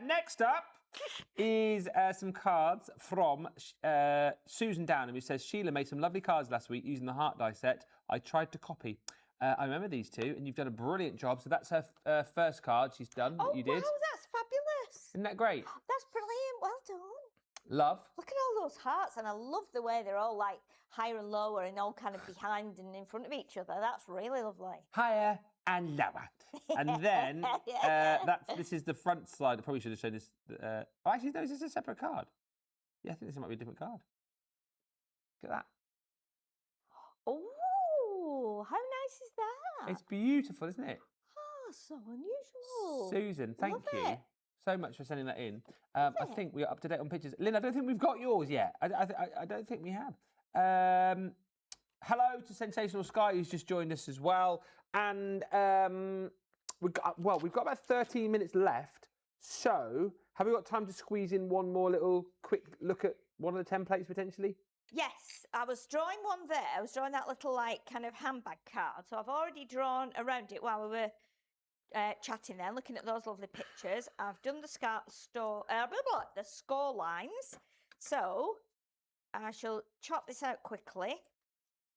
Speaker 1: Next up is some cards from Susan Downham, who says, Sheila made some lovely cards last week using the heart die set. I tried to copy. I remember these two, and you've done a brilliant job. So that's her first card she's done that you did.
Speaker 2: Oh, wow, that's fabulous.
Speaker 1: Isn't that great?
Speaker 2: That's brilliant. Well done.
Speaker 1: Love.
Speaker 2: Look at all those hearts, and I love the way they're all like higher and lower and all kind of behind and in front of each other. That's really lovely.
Speaker 1: Higher and lower. And then this is the front slide. I probably should have shown this. Actually, no, is this a separate card? Yeah, I think this might be a different card. Look at that.
Speaker 2: Oh, how nice is that?
Speaker 1: It's beautiful, isn't it?
Speaker 2: Oh, so unusual.
Speaker 1: Susan, thank you so much for sending that in.
Speaker 2: Love
Speaker 1: I
Speaker 2: it.
Speaker 1: think we are up to date on pictures. Lynn, I don't think we've got yours yet. I don't think we have. Hello to Sensational Sky, who's just joined us as well. And we've got about 13 minutes left. So have we got time to squeeze in one more little quick look at one of the templates potentially?
Speaker 2: Yes, I was drawing one there. I was drawing that little like kind of handbag card. So I've already drawn around it while we were chatting there, looking at those lovely pictures. I've done the score lines. So I shall chop this out quickly.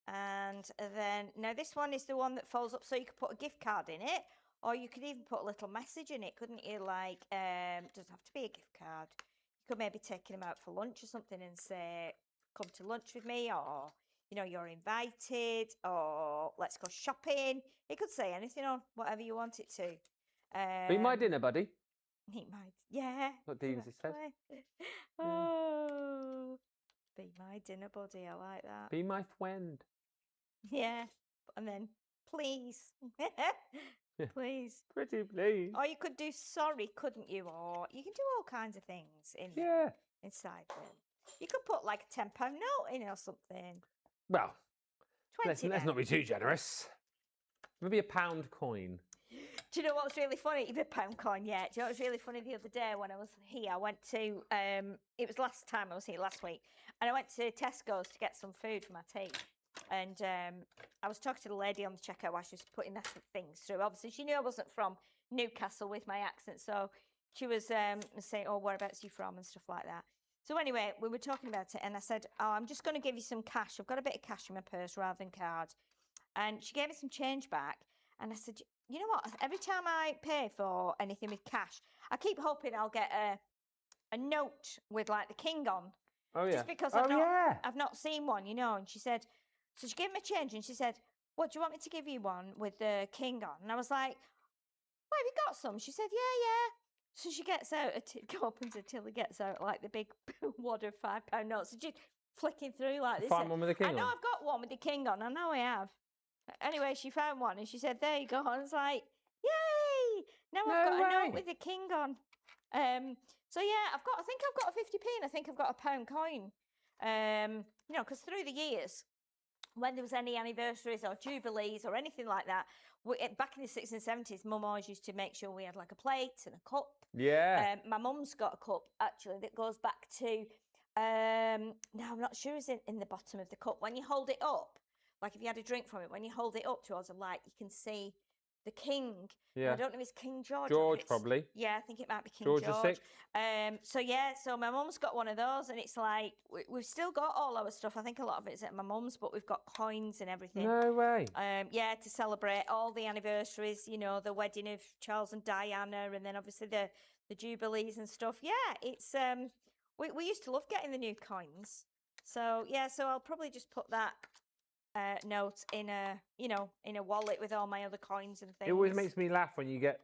Speaker 2: And then, now this one is the one that folds up so you could put a gift card in it, or you could even put a little message in it, couldn't you? Like, doesn't have to be a gift card. You could maybe take him out for lunch or something and say, come to lunch with me, or, you know, you're invited, or let's go shopping. It could say anything on whatever you want it to.
Speaker 1: Be my dinner, buddy.
Speaker 2: He might, yeah.
Speaker 1: What Dean's said.
Speaker 2: Oh, be my dinner buddy. I like that.
Speaker 1: Be my friend.
Speaker 2: Yeah, and then please, please,
Speaker 1: pretty please.
Speaker 2: Or you could do sorry, couldn't you? Or you can do all kinds of things in inside them. You could put like a £10 note in or something.
Speaker 1: Well, let's not be too generous. Maybe a £1 coin.
Speaker 2: Do you know what's really funny? The £1 coin, yeah. Do you know what's really funny? The other day when I was here, I went to, it was last time I was here, last week, and I went to Tesco's to get some food for my tea. And I was talking to the lady on the checkout while she was putting the things through. Obviously, she knew I wasn't from Newcastle with my accent, so she was saying, oh, whereabouts are you from and stuff like that. So anyway, we were talking about it, and I said, oh, I'm just going to give you some cash. I've got a bit of cash in my purse rather than cards. and she gave me some change back. And I said, you know what? Every time I pay for anything with cash, I keep hoping I'll get a note with like the king on.
Speaker 1: Oh yeah.
Speaker 2: Just because I've not seen one, you know. And she said, so she gave me a change, and she said, "What do you want me to give you one with the king on?" And I was like, "Well, have you got some?" She said, "Yeah." So she gets out, opens a till, gets out like the big wad of £5 notes. So she's flicking through like this.
Speaker 1: Find one with the king on.
Speaker 2: I know I've got one with the king on. I know I have. Anyway, she found one and she said, "There you go." And I was like, "Yay! Now I've got a note with the king on." So yeah, I think I've got a 50p, and I think I've got a £1 coin. You know, because through the years, when there was any anniversaries or jubilees or anything like that, back in the 60s and 70s, Mum always used to make sure we had like a plate and a cup.
Speaker 1: Yeah.
Speaker 2: My mum's got a cup actually that goes back to. Now I'm not sure it's in the bottom of the cup. When you hold it up, like if you had a drink from it, when you hold it up towards the light, you can see the king.
Speaker 1: Yeah.
Speaker 2: I don't know if it's King George.
Speaker 1: George, probably.
Speaker 2: Yeah, I think it might be King
Speaker 1: George
Speaker 2: George.
Speaker 1: VI.
Speaker 2: So yeah, so my mum's got one of those, and it's like we've still got all our stuff. I think a lot of it's at my mum's, but we've got coins and everything.
Speaker 1: No way.
Speaker 2: Yeah, to celebrate all the anniversaries. You know, the wedding of Charles and Diana, and then obviously the jubilees and stuff. Yeah, it's we used to love getting the new coins. So yeah, so I'll probably just put that note in a wallet with all my other coins and things.
Speaker 1: It always makes me laugh when you get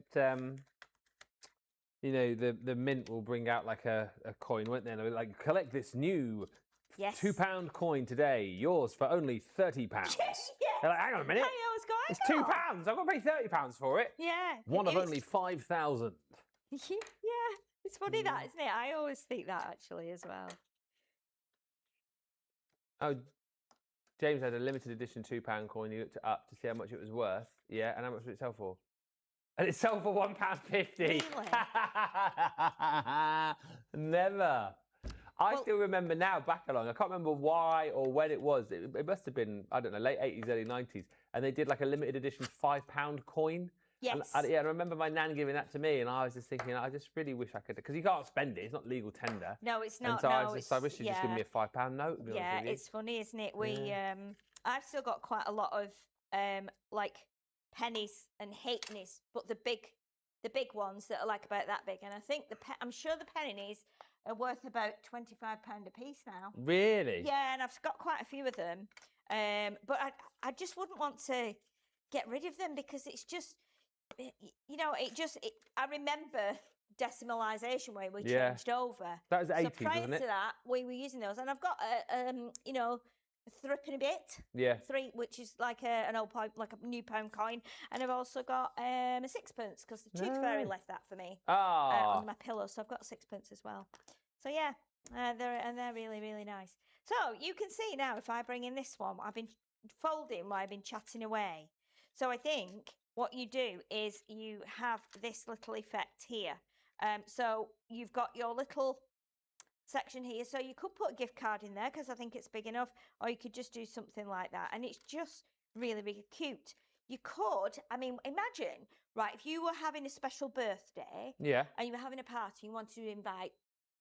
Speaker 1: you know, the mint will bring out like a coin, won't they? And they'll like, collect this new £2 coin today, yours for only £30.
Speaker 2: Yes.
Speaker 1: They're like, hang on a minute, it's £2. I've got to pay £30 for it.
Speaker 2: Yeah.
Speaker 1: One of only 5,000.
Speaker 2: Yeah, it's funny that, isn't it? I always think that actually as well.
Speaker 1: Oh, James had a limited edition £2 coin. He looked it up to see how much it was worth. Yeah, and how much did it sell for? And it sold for £1.50.
Speaker 2: Really?
Speaker 1: Never. I still remember now, back along, I can't remember why or when it was. It must have been, I don't know, late 80s, early 90s. And they did like a limited edition £5 coin.
Speaker 2: Yes.
Speaker 1: And I remember my nan giving that to me, and I was just thinking, I just really wish I could, because you can't spend it. It's not legal tender.
Speaker 2: No, it's not.
Speaker 1: And so I wish you'd just give me a £5 note.
Speaker 2: Yeah, it's funny, isn't it? I've still got quite a lot of like pennies and halfpennies, but the big ones that are like about that big. And I think I'm sure the pennies are worth about £25 a piece now. Really? Yeah, and I've got quite a few of them. But I just wouldn't want to get rid of them, because it's just, you know, I remember decimalisation when we changed over.
Speaker 1: That was the 80s,
Speaker 2: so prior
Speaker 1: wasn't it?
Speaker 2: to that, we were using those, and I've got you know, a thrip and a bit.
Speaker 1: Yeah.
Speaker 2: 3, which is like an old pound, like a new £1 coin, and I've also got a 6pence, because the tooth fairy left that for me under my pillow, so I've got 6pence as well. So yeah, they're really, really nice. So you can see now, if I bring in this one, I've been folding while I've been chatting away. So I think what you do is you have this little effect here. So you've got your little section here. So you could put a gift card in there, because I think it's big enough, or you could just do something like that. And it's just really, really cute. You could, I mean, imagine, right, if you were having a special birthday, and you were having a party, you wanted to invite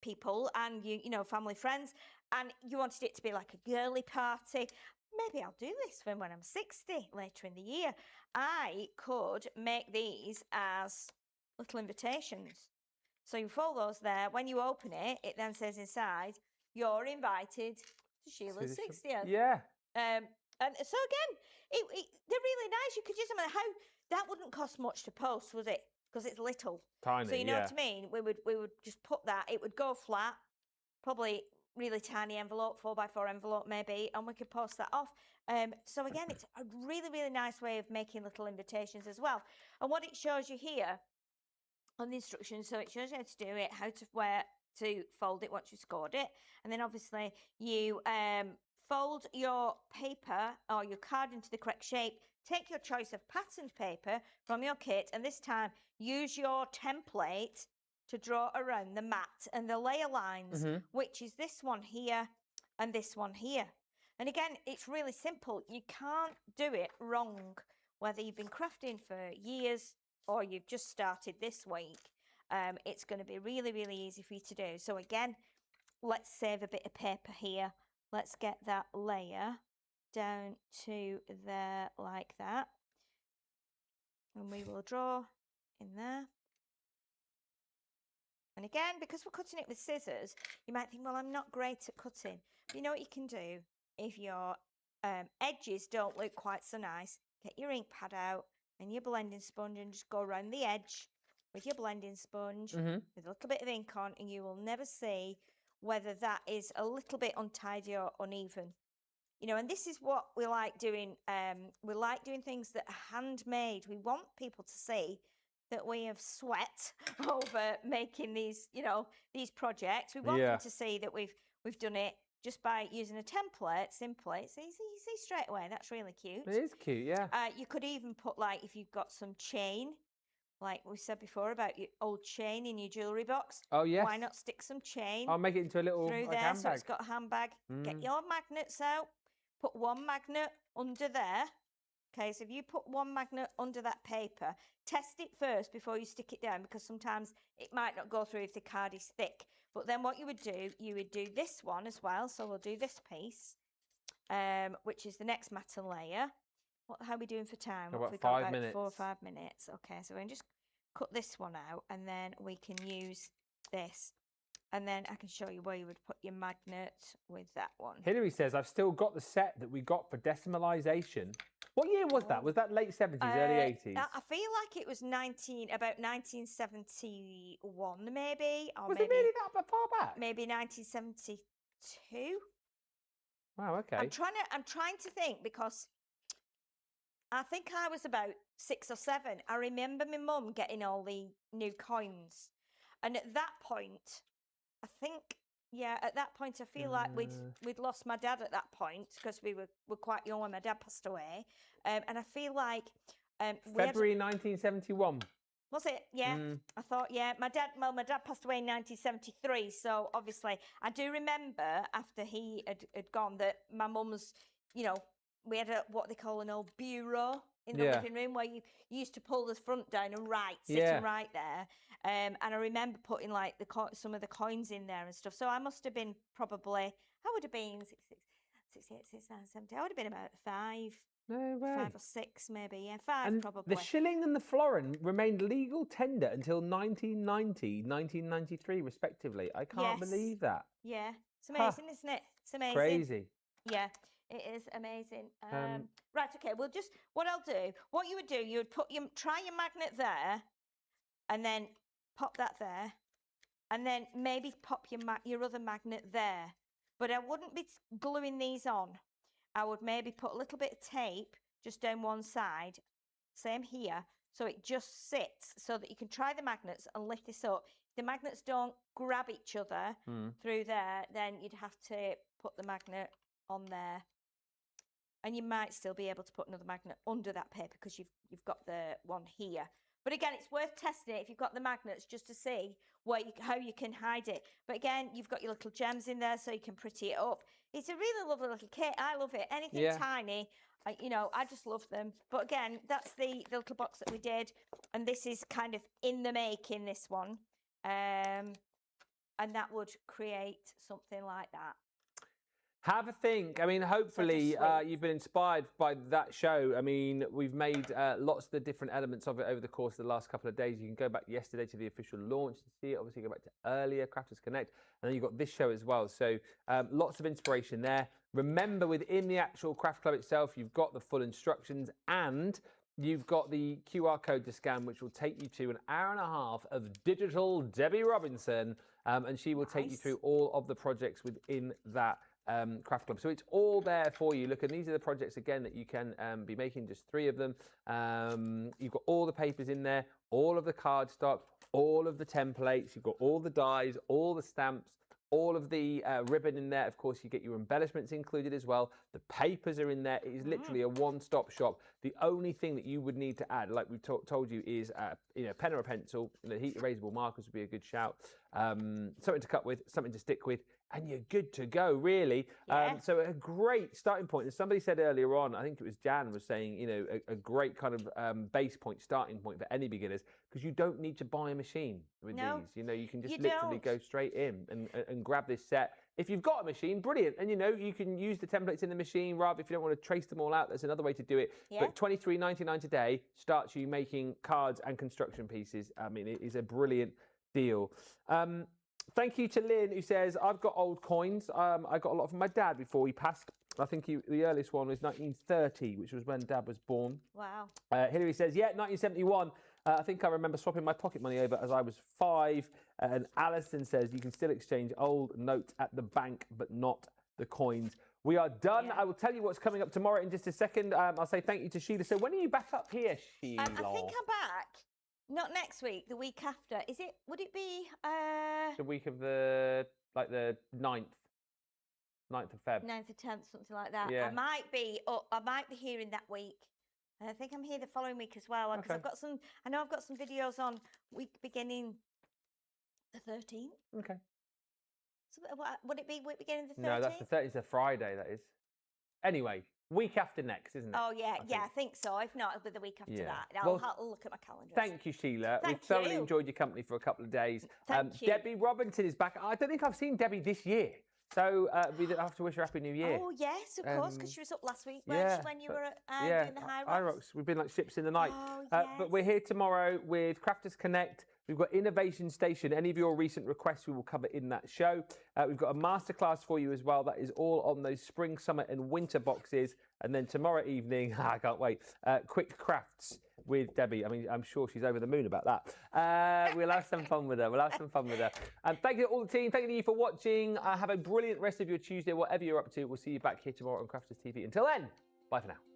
Speaker 2: people and you know, family, friends, and you wanted it to be like a girly party. Maybe I'll do this when I'm 60 later in the year. I could make these as little invitations. So you fold those there. When you open it, it then says inside, "You're invited to Sheila's 60th."
Speaker 1: Yeah.
Speaker 2: And so again, they're really nice. You could use them. That wouldn't cost much to post, was it? Because it's little.
Speaker 1: Tiny.
Speaker 2: So you know what I mean? We would just put that. It would go flat, probably really tiny envelope, 4x4 envelope maybe, and we could post that off. So again, it's a really, really nice way of making little invitations as well. And what it shows you here on the instructions, so it shows you how to do it, where to fold it once you've scored it, and then obviously you fold your paper or your card into the correct shape. Take your choice of patterned paper from your kit, and this time use your template to draw around the mat and the layer lines, which is this one here and this one here. And again, it's really simple. You can't do it wrong, whether you've been crafting for years or you've just started this week. It's going to be really, really easy for you to do. So again, let's save a bit of paper here. Let's get that layer down to there like that. And we will draw in there. And again, because we're cutting it with scissors, you might think, well, I'm not great at cutting. But you know what you can do? If your edges don't look quite so nice, get your ink pad out and your blending sponge and just go around the edge with your blending sponge with a little bit of ink on, and you will never see whether that is a little bit untidy or uneven. You know, and this is what we like doing. We like doing things that are handmade. We want people to see that we have sweat over making these, you know, these projects. We want them to see that we've done it just by using a template. Simply, it's easy. You see straight away. That's really cute.
Speaker 1: It is cute, yeah.
Speaker 2: You could even put, like, if you've got some chain, like we said before about your old chain in your jewellery box.
Speaker 1: Oh, yes.
Speaker 2: Why not stick some chain?
Speaker 1: I'll make it into a little
Speaker 2: through there,
Speaker 1: handbag.
Speaker 2: so it's got a handbag. Get your magnets out. Put one magnet under there. Okay, so if you put one magnet under that paper, test it first before you stick it down, because sometimes it might not go through if the card is thick. But then what you would do this one as well. So we'll do this piece, which is the next matte layer. How are we doing for time?
Speaker 1: About
Speaker 2: What have we
Speaker 1: 5
Speaker 2: got?
Speaker 1: minutes.
Speaker 2: 4 or 5 minutes. Okay, so we can just cut this one out, and then we can use this. And then I can show you where you would put your magnet with that one.
Speaker 1: Hilary says, I've still got the set that we got for decimalisation. What year was that? Was that late 70s, early 80s?
Speaker 2: I feel like it was about 1971, maybe. Or
Speaker 1: Was
Speaker 2: maybe,
Speaker 1: it really that far back?
Speaker 2: Maybe 1972.
Speaker 1: Wow, okay.
Speaker 2: I'm trying to think, because I think I was about 6 or 7. I remember my mum getting all the new coins. And at that point, I think, at that point, I feel like we'd lost my dad at that point, because we were quite young when my dad passed away. And I feel like...
Speaker 1: February 1971.
Speaker 2: Was it? Yeah. I thought, my dad passed away in 1973. So obviously, I do remember after he had gone that my mum's, you know, we had what they call an old bureau in the living room, where you used to pull the front down and sit and write there. And I remember putting like some of the coins in there and stuff. So I must have been probably, I would have been 68, 69, 70. I would have been about 5.
Speaker 1: No way.
Speaker 2: 5 or 6 maybe. Yeah, 5
Speaker 1: and
Speaker 2: probably.
Speaker 1: The shilling and the florin remained legal tender until 1990, 1993 respectively. I can't believe that.
Speaker 2: Yeah. It's amazing, isn't it? It's amazing.
Speaker 1: Crazy.
Speaker 2: Yeah. It is amazing. Right, okay, what I'll do, what you would do, you would try your magnet there, and then pop that there, and then maybe pop your other magnet there. But I wouldn't be gluing these on. I would maybe put a little bit of tape just down one side, same here, so it just sits, so that you can try the magnets and lift this up. If the magnets don't grab each other through there, then you'd have to put the magnet on there. And you might still be able to put another magnet under that paper, because you've got the one here. But again, it's worth testing it if you've got the magnets, just to see how you can hide it. But again, you've got your little gems in there, so you can pretty it up. It's a really lovely little kit. I love it. Anything tiny, you know, I just love them. But again, that's the little box that we did. And this is kind of in the making, this one. And that would create something like that.
Speaker 1: Have a think. I mean, hopefully you've been inspired by that show. I mean, we've made lots of the different elements of it over the course of the last couple of days. You can go back yesterday to the official launch to see it. Obviously, go back to earlier, Crafters Connect. And then you've got this show as well. So lots of inspiration there. Remember, within the actual Craft Club itself, you've got the full instructions, and you've got the QR code to scan, which will take you to an hour and a half of digital Debbie Robinson. And she will take you through all of the projects within that Craft Club. So it's all there for you. Look, and these are the projects again that you can be making, just 3 of them. You've got all the papers in there, all of the cardstock, all of the templates, you've got all the dies, all the stamps, all of the ribbon in there. Of course, you get your embellishments included as well. The papers are in there. It is literally a one-stop shop. The only thing that you would need to add, like we told you, is you know, pen or a pencil. You know, heat erasable markers would be a good shout. Something to cut with, something to stick with, and you're good to go, really. So a great starting point. As somebody said earlier on, I think it was Jan was saying, you know, a great kind of base point, starting point for any beginners, because you don't need to buy a machine with these. You know, you can just literally go straight in and grab this set. If you've got a machine, brilliant. And, you can use the templates in the machine rather if you don't want to trace them all out. That's another way to do it.
Speaker 2: Yeah.
Speaker 1: But $23.99 today starts you making cards and construction pieces. I mean, it is a brilliant deal. Thank you to Lynn, who says, I've got old coins. I got a lot from my dad before he passed. I think the earliest one was 1930, which was when Dad was born.
Speaker 2: Wow.
Speaker 1: Hilary says, yeah, 1971. I think I remember swapping my pocket money over as I was 5. And Alison says, you can still exchange old notes at the bank, but not the coins. We are done.
Speaker 2: Yeah.
Speaker 1: I will tell you what's coming up tomorrow in just a second. I'll say thank you to Sheila. So when are you back up here, Sheila?
Speaker 2: I think I'm back. Not next week, the week after. Would it be...
Speaker 1: The week of the 9th. 9th of Feb.
Speaker 2: 9th or 10th, something like that.
Speaker 1: Yeah.
Speaker 2: I might be here in that week. And I think I'm here the following week as well. Because
Speaker 1: Okay.
Speaker 2: I know I've got some videos on week beginning the 13th.
Speaker 1: Okay.
Speaker 2: So would it be week beginning the 13th?
Speaker 1: No, that's the 30th. It's a Friday, that is. Anyway, week after next, isn't it?
Speaker 2: Oh, yeah, I think so. If not, it'll be the week after that.
Speaker 1: Well,
Speaker 2: I'll look at my calendar.
Speaker 1: Thank you, Sheila.
Speaker 2: Thank
Speaker 1: We've thoroughly
Speaker 2: you.
Speaker 1: enjoyed your company for a couple of days.
Speaker 2: Thank you.
Speaker 1: Debbie Robinson is back. I don't think I've seen Debbie this year. So we have to wish her Happy New Year.
Speaker 2: Oh, yes, of course, because she was up last week, when you were doing the high
Speaker 1: High
Speaker 2: rocks.
Speaker 1: Rocks. We've been like ships in the night.
Speaker 2: Oh, yes.
Speaker 1: But we're here tomorrow with Crafters Connect. We've got Innovation Station. Any of your recent requests we will cover in that show. We've got a masterclass for you as well. That is all on those spring, summer and winter boxes. And then tomorrow evening, I can't wait, Quick Crafts with Debbie. I mean, I'm sure she's over the moon about that. We'll have some fun with her. And thank you to all the team. Thank you for watching. Have a brilliant rest of your Tuesday, whatever you're up to. We'll see you back here tomorrow on Crafters TV. Until then, bye for now.